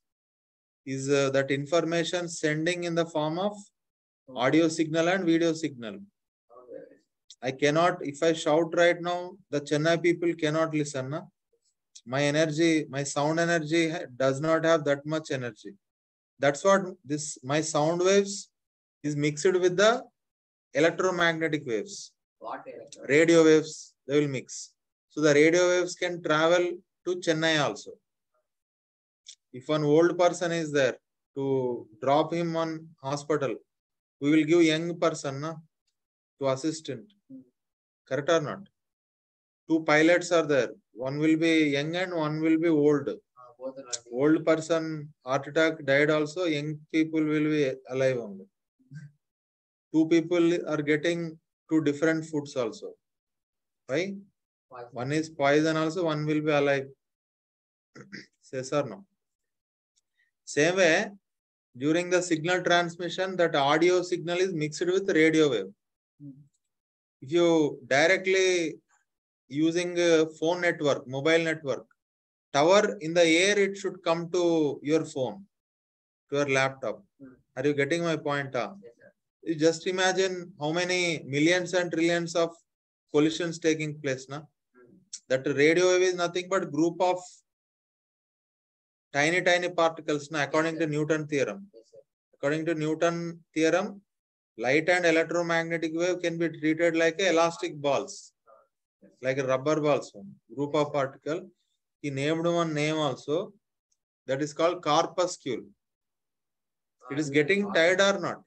is that information sending in the form of audio signal and video signal. I cannot, if I shout right now, the Chennai people cannot listen. Na? My energy, my sound energy does not have that much energy. That's what this, my sound waves is mixed with the electromagnetic waves. What? Radio waves, they will mix. So the radio waves can travel to Chennai also. If an old person is there, to drop him on hospital, we will give young person, na, to assistant. Correct or not? Two pilots are there. One will be young and one will be old. Old person, heart attack, died also. Young people will be alive only. Two people are getting two different foods also. Why? One is poison also, one will be alive. Yes or no? Same way, during the signal transmission, that audio signal is mixed with radio wave. If you directly using a phone network, mobile network, tower in the air, it should come to your phone, to your laptop. Are you getting my point? Yes, you just imagine how many millions and trillions of collisions taking place. Na? That radio wave is nothing but group of tiny particles, na, according to Newton theorem. According to Newton theorem, light and electromagnetic wave can be treated like elastic balls, like a rubber balls. Group of particle. He named one name also. That is called corpuscle. It is getting tired or not?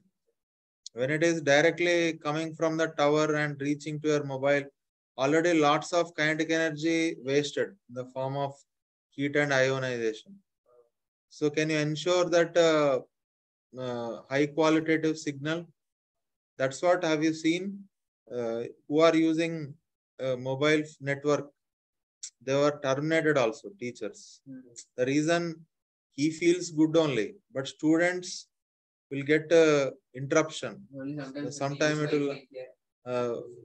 When it is directly coming from the tower and reaching to your mobile, already lots of kinetic energy wasted in the form of heat and ionization. So can you ensure that high qualitative signal? That's what have you seen who are using mobile network? They were terminated also, teachers. The reason, he feels good only, but students will get interruption. Sometime it will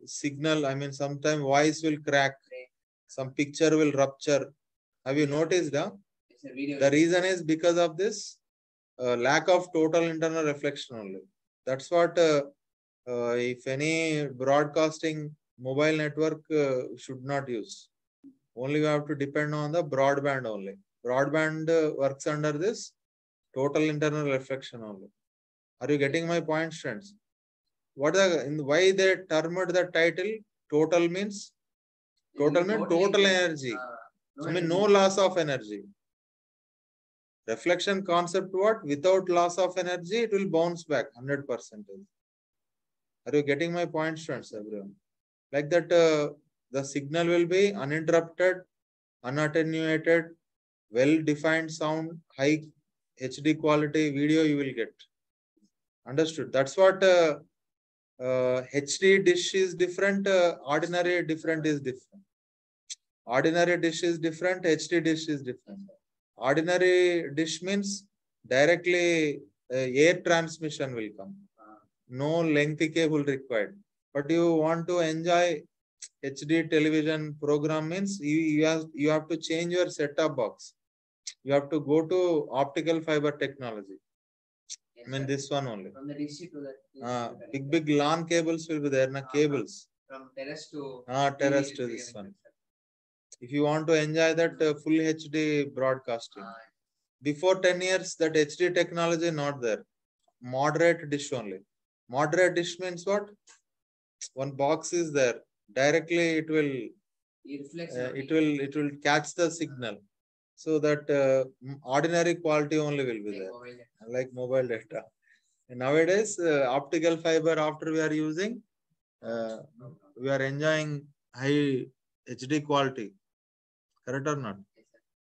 signal, I mean, sometime voice will crack, some picture will rupture. Have you noticed? The reason is because of this lack of total internal reflection only. That's what, if any broadcasting mobile network should not use. Only we have to depend on the broadband only. Broadband works under this total internal reflection only. Are you getting my point, friends? Why they termed the title total means? Total means total energy. I mean, no loss of energy. Reflection concept what? Without loss of energy, it will bounce back 100%. Are you getting my point, friends, everyone? Like that, the signal will be uninterrupted, unattenuated, well-defined sound, high HD quality video you will get. Understood? That's what HD dish is different, ordinary different is different. Ordinary dish is different, HD dish is different. Ordinary dish means directly air transmission will come. No lengthy cable required. But you want to enjoy HD television program means you have to change your set-top box. You have to go to optical fiber technology. Yes, I mean, this one only. From the dish to the big LAN cables will be there, cables. From terrace to terrace to this one. If you want to enjoy that full HD broadcasting. Before 10 years, that HD technology not there. Moderate dish only. Moderate dish means what? One box is there. Directly it will catch the signal. So that ordinary quality only will be there. Like mobile data. And nowadays, optical fiber after we are using, we are enjoying high HD quality. Correct or not?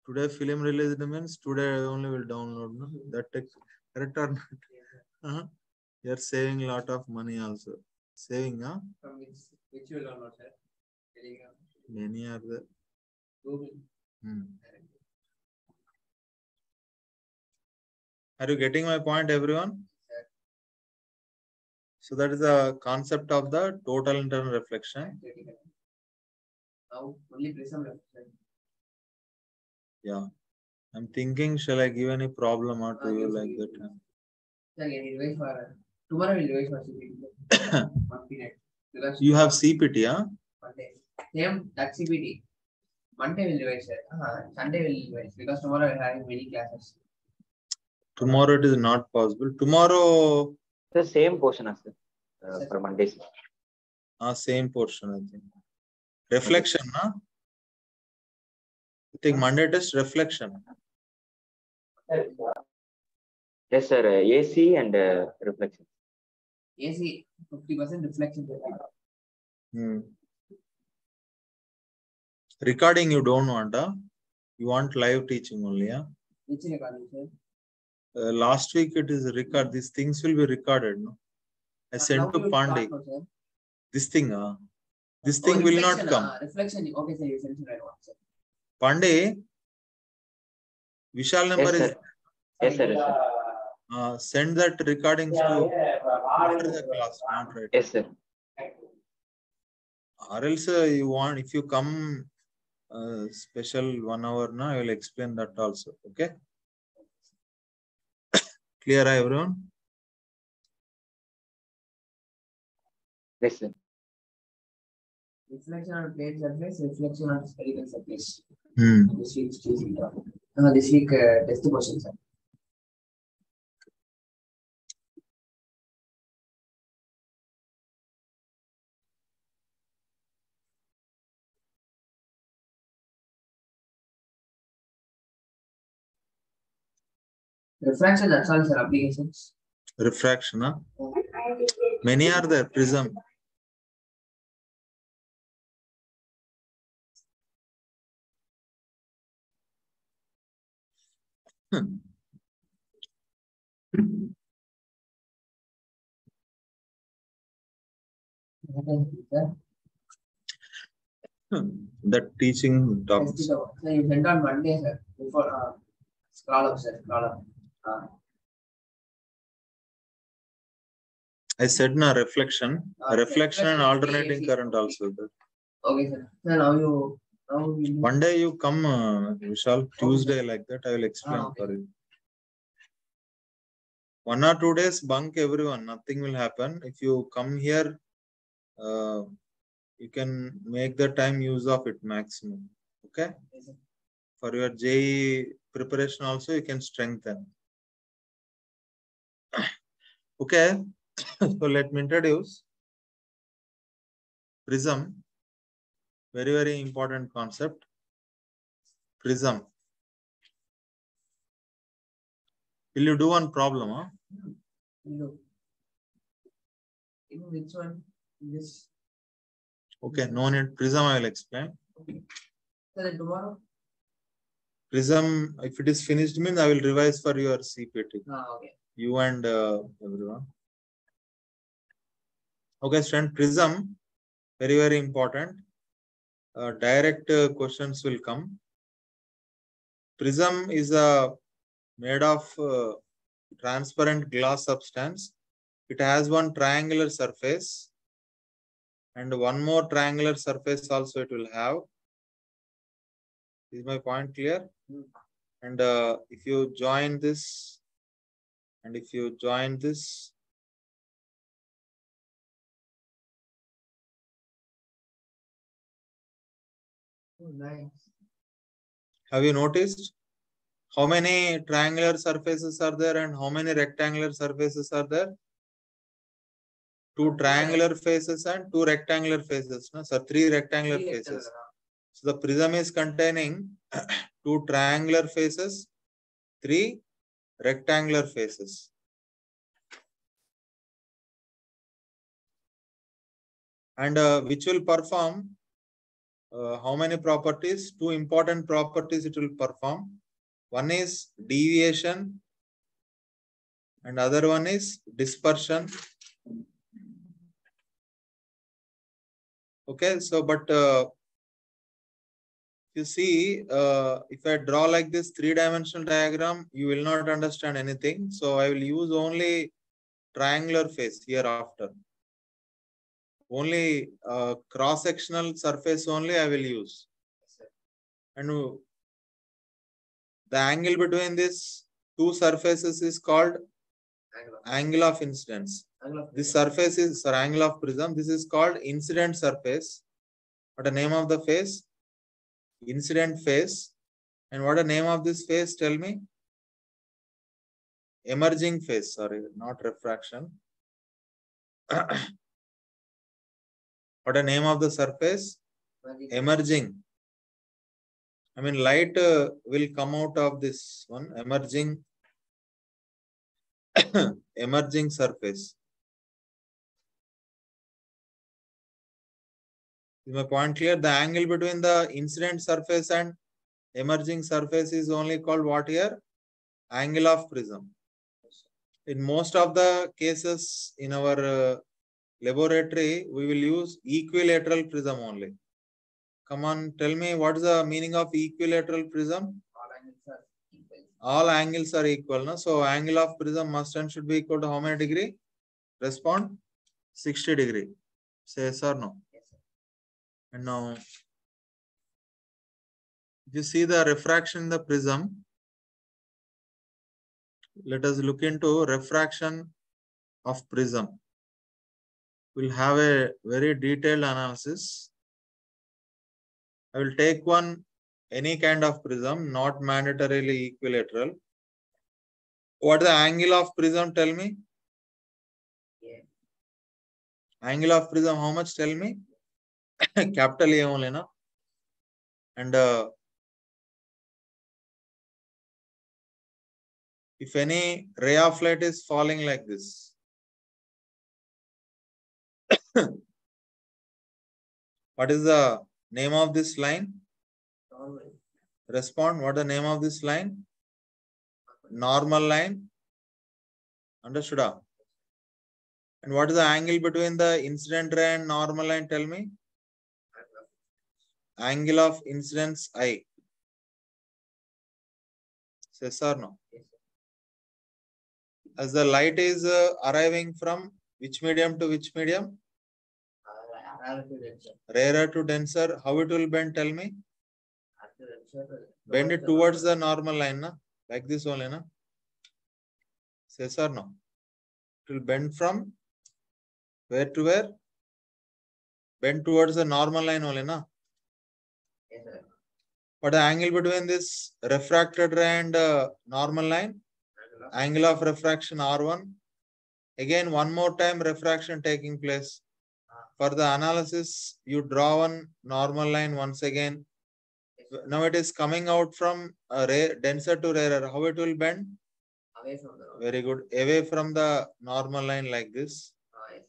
Today film released means today only will download. No? That take, correct or not? You are saving a lot of money also. Saving, huh? From which you will download, sir? Many are there. Google. Are you getting my point, everyone? Yes. So that is the concept of the total internal reflection. Now only prism reflection. Yeah. I'm thinking, shall I give any problem or to you like that? Sir, wait for tomorrow we'll wait for CPT. 1 period. You have CPT, huh? Monday. Same that CPT. Monday will wait, sir. Sunday will wait because tomorrow we're having many classes. Tomorrow it is not possible. Tomorrow the same portion as for Monday. Same portion, I think. Reflection, huh? I think Monday test reflection. Yes, sir. AC and reflection. AC 50% reflection. Recording you don't want, huh? You want live teaching only, huh? Which recording, sir? Last week it is record. These things will be recorded, no? I sent to Pandey. This thing, this thing will not come. Reflection. Okay, sir. You sent it right one, sir. Pandey, Vishal number yes, is. Yes, sir. Yes, sir. Send that recordings to after the class, not right. Yes, sir. Or else you want, if you come special 1 hour, now I will explain that also. Okay. Clear, everyone? Yes, sir. Reflection on plate surface, reflection on spherical surface. This week test question, sir. Refraction, that's all, sir. Applications. Refraction, huh? Many are there. Prism. That teaching topics. So you sent on Monday, sir. Before scroll up, sir. Scroll up. I said na reflection. Reflection and alternating current also. Okay, sir. So now you One day you come, Vishal, Tuesday like that, I will explain okay. for you. 1 or 2 days, bunk everyone. Nothing will happen. If you come here, you can make the time use of it maximum. Okay? Yes, for your JEE preparation also, you can strengthen. Okay. So let me introduce prism. Very, very important concept. Prism. Will you do one problem? Huh? No. In which one? This. Okay, no need. Prism I will explain. Okay. So then tomorrow? Prism, if it is finished, means I will revise for your CPT. Okay. You and everyone. Okay, student, prism, very, very important. Direct questions will come. Prism is made of transparent glass substance. It has one triangular surface and one more triangular surface also it will have. Is my point clear? And if you join this and if you join this, Oh, nice. have you noticed how many triangular surfaces are there and how many rectangular surfaces are there? 2 triangular faces and 2 rectangular faces. No? So 3 rectangular faces. So the prism is containing 2 triangular faces, 3 rectangular faces. And which will perform how many properties? 2 important properties it will perform. One is deviation and other one is dispersion. Okay, so but you see, if I draw like this 3-dimensional diagram, you will not understand anything. So I will use only triangular face hereafter. Only cross-sectional surface only I will use. And the angle between these 2 surfaces is called angle of incidence. This surface is angle of prism. This is called incident surface. What the name of the face? Incident face. And what the name of this face? Tell me. Emerging face. Sorry, not refraction. What the name of the surface? Emerging. I mean, light will come out of this one. Emerging. Emerging surface. Is my point clear? The angle between the incident surface and emerging surface is only called what here? Angle of prism. In most of the cases in our laboratory, we will use equilateral prism only. Come on, tell me what is the meaning of equilateral prism? All angles are equal. No? So angle of prism must and should be equal to how many degree? Respond 60 degree. Say yes or no? Yes, sir. And now, if you see the refraction in the prism, let us look into refraction of prism. We'll have a very detailed analysis. I will take any kind of prism, not mandatorily equilateral. What is the angle of prism? Tell me. Yeah. Angle of prism, how much? Tell me. Capital A only, no? And if any ray of light is falling like this, what is the name of this line? Respond. What is the name of this line? Normal line. Understood? And what is the angle between the incident ray and normal line? Tell me. Angle of incidence I. Yes or no? Yes, As the light is arriving from Which medium to which medium? Rarer to denser. Rarer to denser. How it will bend? Tell me. Bend it towards the normal line, na? Like this only, na? Yes or no? It will bend from where to where? Bend towards the normal line only, na? Yes, sir. What the angle between this refracted ray and normal line? Angle of refraction R1. Again, one more time refraction taking place. For the analysis, you draw one normal line once again. Now it is coming out from denser to rarer. How it will bend? Away from the road. Very good. Away from the normal line like this. Yes.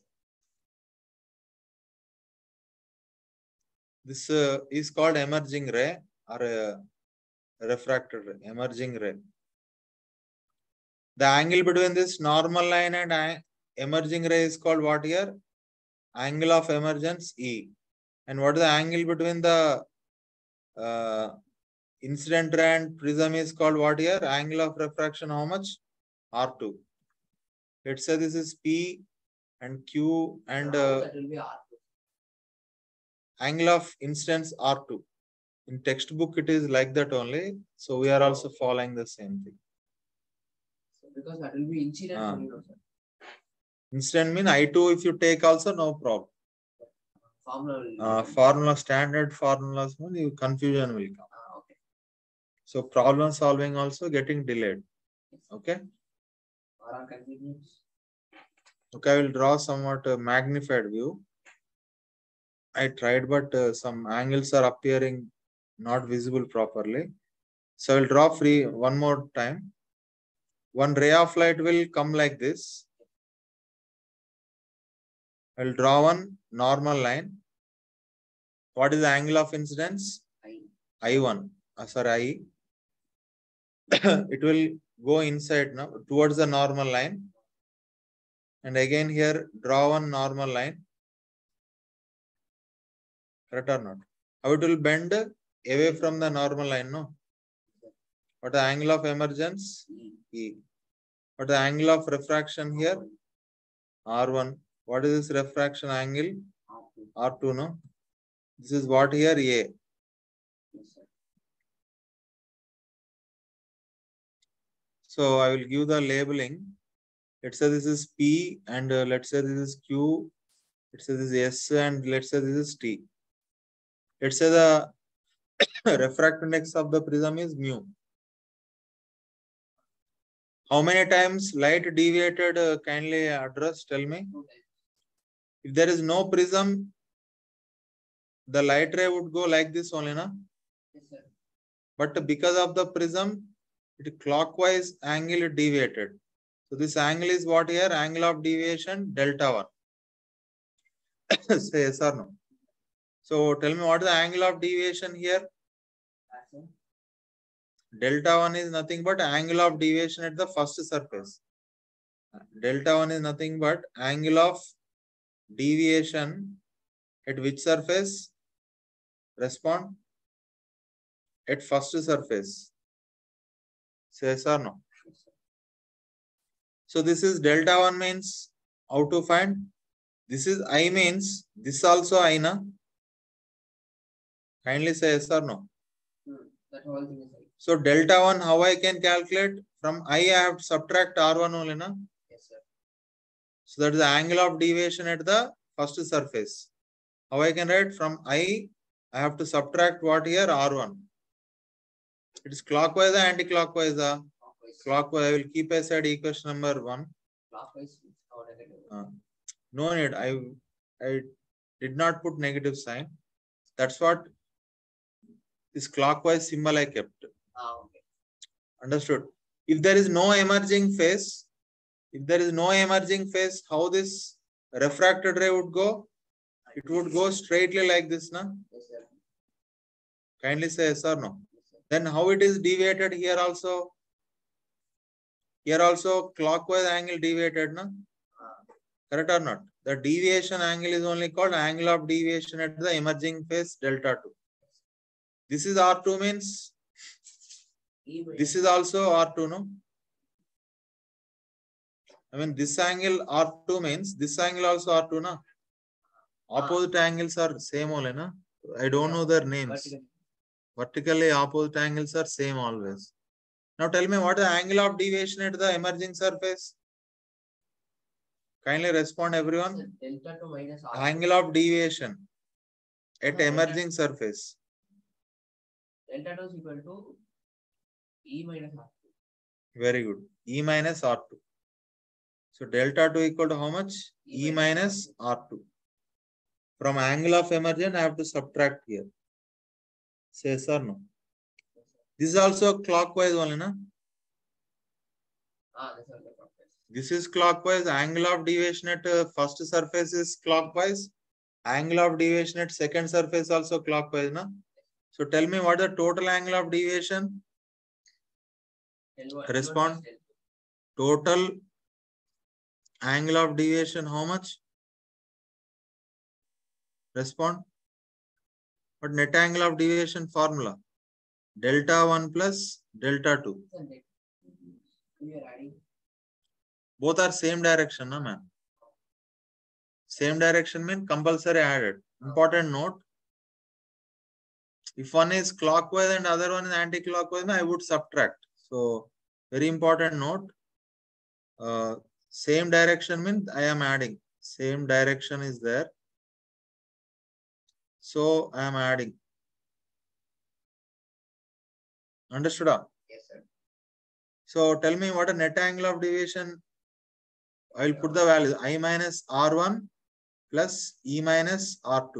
This is called emerging ray or refracted ray. Emerging ray. The angle between this normal line and emerging ray is called what here? Angle of emergence E. And what is the angle between the incident ray and prism is called what here? Angle of refraction how much? R2. Let's say this is P and Q and That will be R2. Angle of incidence R2. In textbook it is like that only. So we are also following the same thing. So because that will be incident only, no, sir. Incident mean I2 if you take also no problem. Formula standard formulas mean confusion will come. Okay. So problem solving also getting delayed. Okay. Okay, I will draw somewhat magnified view. I tried, but some angles are appearing not visible properly. So I will draw free one more time. One ray of light will come like this. I will draw one normal line. What is the angle of incidence? I1. I. It will go inside now towards the normal line. And again here draw one normal line. Correct or not? How it will bend away from the normal line, no? What the angle of emergence? E. What the angle of refraction here? R1. What is this refraction angle? R2, no? This is what here? A. So I will give the labeling. Let's say this is P and let's say this is Q. Let's say this is S and let's say this is T. Let's say the refractive index of the prism is mu. How many times light deviated? Kindly address, tell me. If there is no prism, the light ray would go like this only, na? Yes, sir. But because of the prism, it clockwise angle deviated. So this angle is what here? Angle of deviation delta 1. Say yes or no. So tell me what is the angle of deviation here? Delta 1 is nothing but angle of deviation at the first surface. Delta 1 is nothing but angle of deviation at which surface? Respond. At first surface. Say yes or no. So this is delta 1 means how to find? This is I means this also I, na? Kindly say yes or no. That whole thing is I. So delta 1 how I can calculate? From I have to subtract R1 only, na? Yes, sir. So that is the angle of deviation at the first surface. How I can write? From I have to subtract what here? R1. It is clockwise or anti-clockwise? Clockwise. I will keep aside equation number 1. Clockwise or negative? No need. I did not put negative sign. That's what this clockwise symbol I kept. Okay. Understood. If there is no emerging phase, how this refracted ray would go? It would go straightly like this, na? Yes, sir. Kindly say yes or no. Yes, sir. Then how it is deviated here also? Here also clockwise angle deviated, na? Correct or not? The deviation angle is only called angle of deviation at the emerging phase delta 2. This is R2 means this is also R2, no? I mean, this angle R2 means this angle also R2, na? Opposite angles are same only, na? I don't know their names. Vertically opposite angles are same always. Now tell me what is the angle of deviation at the emerging surface? Kindly respond everyone. Delta 2 minus R2. Angle of deviation at emerging surface. Delta 2 is equal to E minus R2. Very good. E minus R2. So delta 2 equal to how much? E minus R2. From angle of emergence, I have to subtract here. Say yes or no? This is also clockwise only, na? This is clockwise. Angle of deviation at first surface is clockwise. Angle of deviation at second surface also clockwise, na? So tell me what is the total angle of deviation? Respond. Total angle of deviation, how much? Respond. What net angle of deviation formula? Delta 1 plus delta 2. Both are same direction, na man? Same direction means compulsory added. Important note. If one is clockwise and other one is anti-clockwise, I would subtract. So, very important note. Same direction means I am adding. Same direction is there. So, I am adding. Understood? Yes, sir. So, tell me what a net angle of deviation. I will put the value I minus R1 plus E minus R2.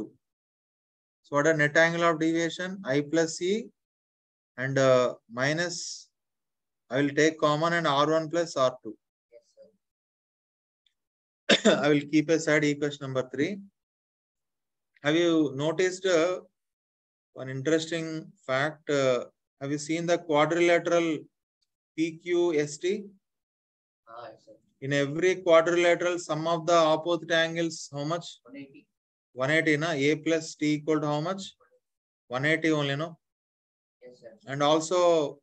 So, what a net angle of deviation? I plus E and minus, I will take common and R1 plus R2. Yes, sir. I will keep aside equation number 3. Have you noticed one interesting fact? Have you seen the quadrilateral PQST? Yes, sir. In every quadrilateral, sum of the opposite angles, how much? 180. 180, na? A plus T equal to how much? 180 only, no? Yes, sir. And also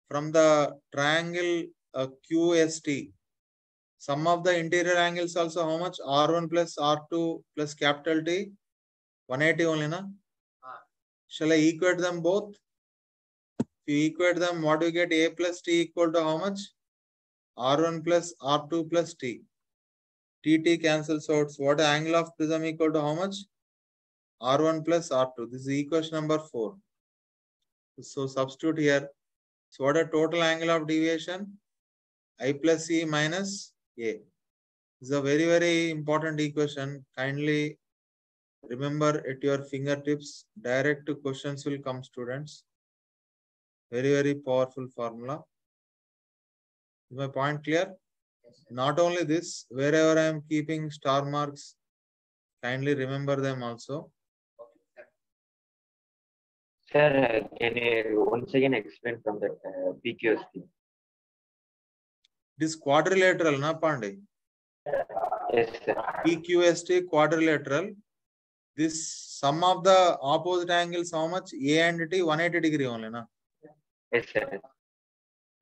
from the triangle QST, sum of the interior angles also how much? R1 plus R2 plus capital T, 180 only, na? Shall I equate them both? If you equate them, what do you get? A plus T equal to how much? R1 plus R2 plus T. TT cancels out. So what angle of prism equal to how much? R1 plus R2. This is equation number 4. So substitute here. So what a total angle of deviation? I plus E minus A. This is a very, very important equation. Kindly remember at your fingertips. Direct questions will come, students. Very, very powerful formula. Is my point clear? Yes, sir. Not only this, wherever I am keeping star marks, kindly remember them also. Sir, can you once again explain from that PQST? This quadrilateral, na Pandey? Yes, sir. PQST quadrilateral. This sum of the opposite angles, how much? A and T, 180 degree only, na? Yes, sir.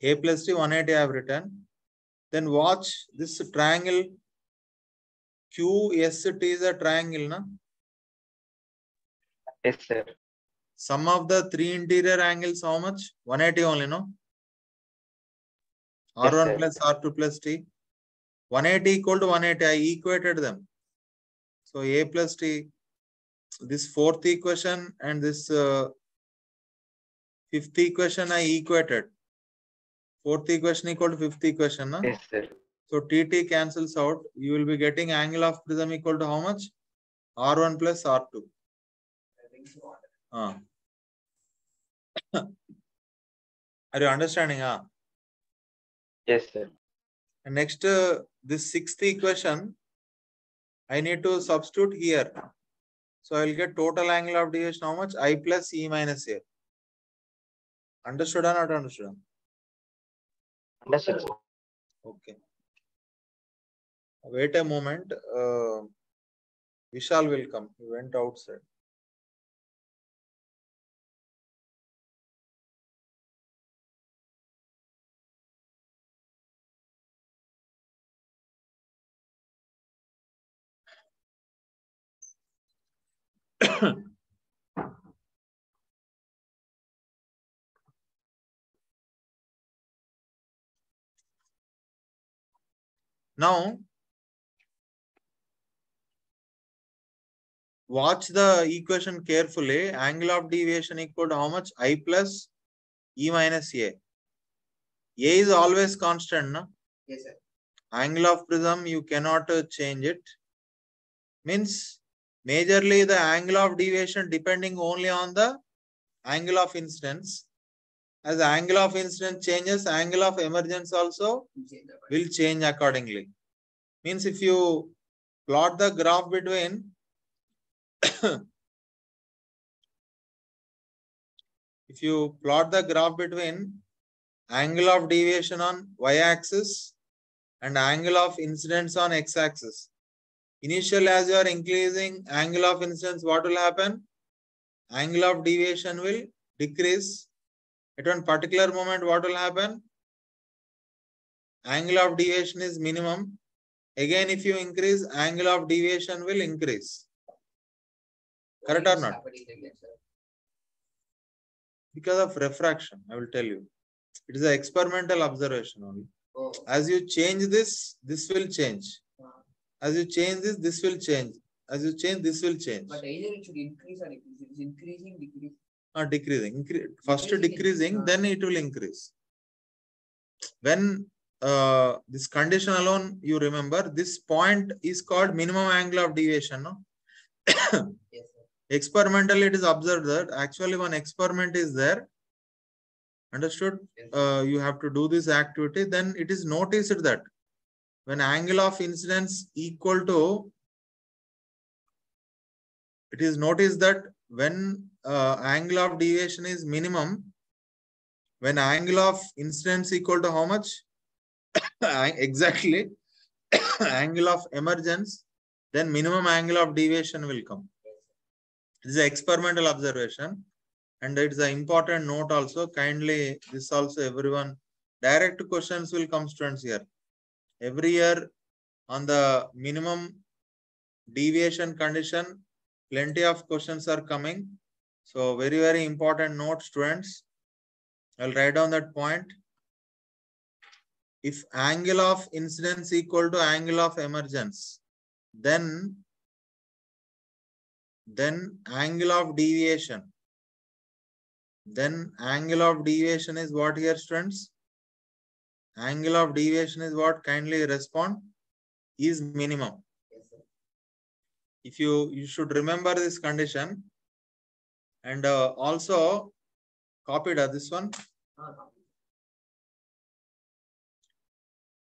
A plus T, 180 I have written. Then watch this triangle. QST is a triangle, na? Yes, sir. Sum of the 3 interior angles, how much? 180 only, no? Yes, R1 sir. plus R2 plus T. 180 equal to 180. I equated them. So A plus T. This fourth equation and this fifth equation I equated. Fourth equation equal to fifth equation, na? Yes, sir. So TT cancels out. You will be getting angle of prism equal to how much? R1 plus R2. Are you understanding? Yes, sir. And next, this sixth equation, I need to substitute here. So I will get total angle of deviation how much? I plus E minus A. Understood or not understood? Understood, sir. Okay. Wait a moment. Vishal will come. He went outside. Now, watch the equation carefully. Angle of deviation equal to how much? I plus E minus A. A is always constant, no? Yes, sir. Angle of prism, you cannot change it. Means, majorly the angle of deviation depending only on the angle of incidence. As the angle of incidence changes, angle of emergence also will change accordingly. Means if you plot the graph between if you plot the graph between angle of deviation on y-axis and angle of incidence on x-axis, initially as you are increasing angle of incidence, what will happen? Angle of deviation will decrease. At one particular moment, what will happen? Angle of deviation is minimum. Again, if you increase, angle of deviation will increase. Correct or not? Because of refraction, I will tell you. It is an experimental observation only. Oh. As you change this, this will change. As you change this, this will change. As you change, this will change. But either it should increase or decrease. It is increasing, decreasing. Or decreasing. First decreasing, then it will increase. When this condition alone, you remember, this point is called minimum angle of deviation. No? Yes, sir. Experimentally, it is observed that actually one experiment is there. Understood? Yes. You have to do this activity. Then it is noticed that when angle of incidence equal to, it is noticed that when angle of deviation is minimum, when angle of incidence equal to how much? Exactly. Angle of emergence, then minimum angle of deviation will come. This is an experimental observation. And it is an important note also. Kindly, this also everyone, direct questions will come, students, here. Every year on the minimum deviation condition, plenty of questions are coming. So very, very important note, students. I'll write down that point. If angle of incidence equal to angle of emergence, then angle of deviation. Then angle of deviation is what here, students? Angle of deviation is what? Kindly respond. Is minimum. Yes, sir. If you should remember this condition, and also copied this one.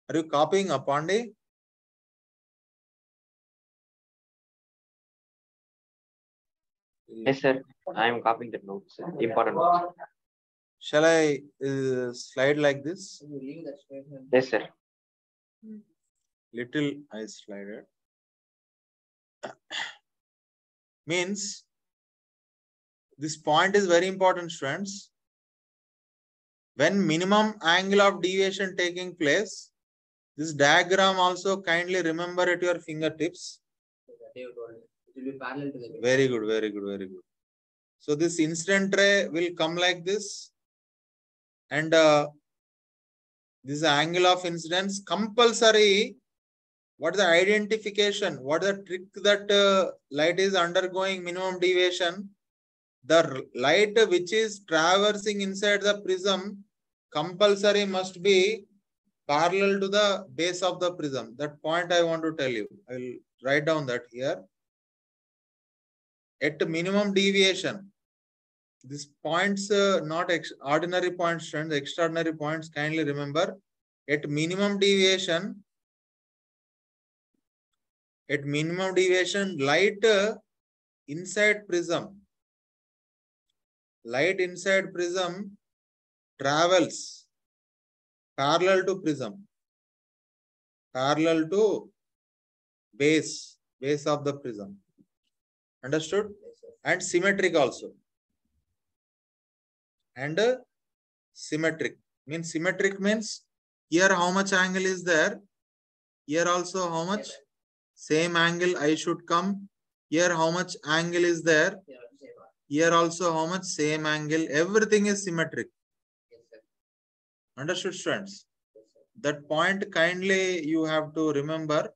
Are you copying Pandey? Yes, sir. I am copying the notes. Important notes. Shall I slide like this? You leave that straight. Yes, sir. Little I slided. Means this point is very important, students. When minimum angle of deviation taking place, this diagram also kindly remember at your fingertips. It will be parallel to the base. Very good, very good, very good. So this incident ray will come like this. And this angle of incidence compulsory. What is the identification? What is the trick that light is undergoing minimum deviation? The light which is traversing inside the prism compulsory must be parallel to the base of the prism. That point I want to tell you. I will write down that here. At minimum deviation, these points not ordinary points, friends, extraordinary points, kindly remember. At minimum deviation, light inside prism travels parallel to prism, parallel to base of the prism. Understood? And symmetric also. And symmetric means here how much angle is there? Here also how much? Same angle I should come. Here how much angle is there? Here also how much? Same angle. Everything is symmetric. Yes, sir. Understood, students? Yes, sir. That point kindly you have to remember.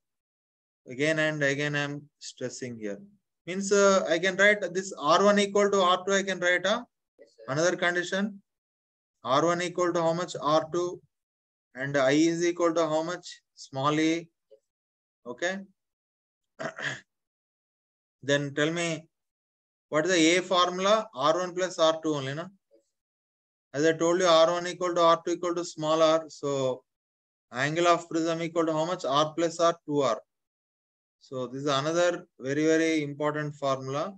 Again and again I am stressing here. Means I can write this R1 equal to R2. I can write Yes, sir. another condition. R1 equal to how much? R2. And I is equal to how much? Small e. Okay. Then tell me, what is the A formula? R1 plus R2 only, no? As I told you, R1 equal to R2 equal to small r. So angle of prism equal to how much? R plus R, 2R. So this is another very, very important formula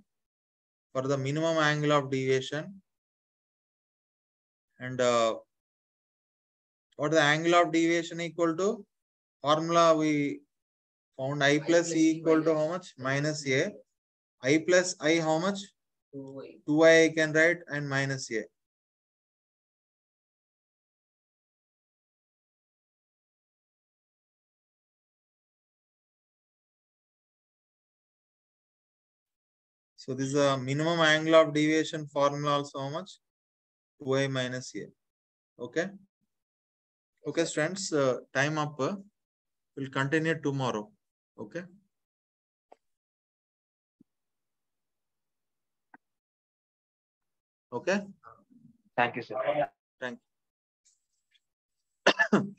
for the minimum angle of deviation. And what is the angle of deviation equal to? Formula we found I plus E equal to how much? Minus A. I plus I how much? 2y. 2I I can write and minus A. So this is a minimum angle of deviation formula also how much? 2I minus A. Okay. Okay, students, time up. We'll continue tomorrow. Okay. Okay. Thank you, sir. Thank you.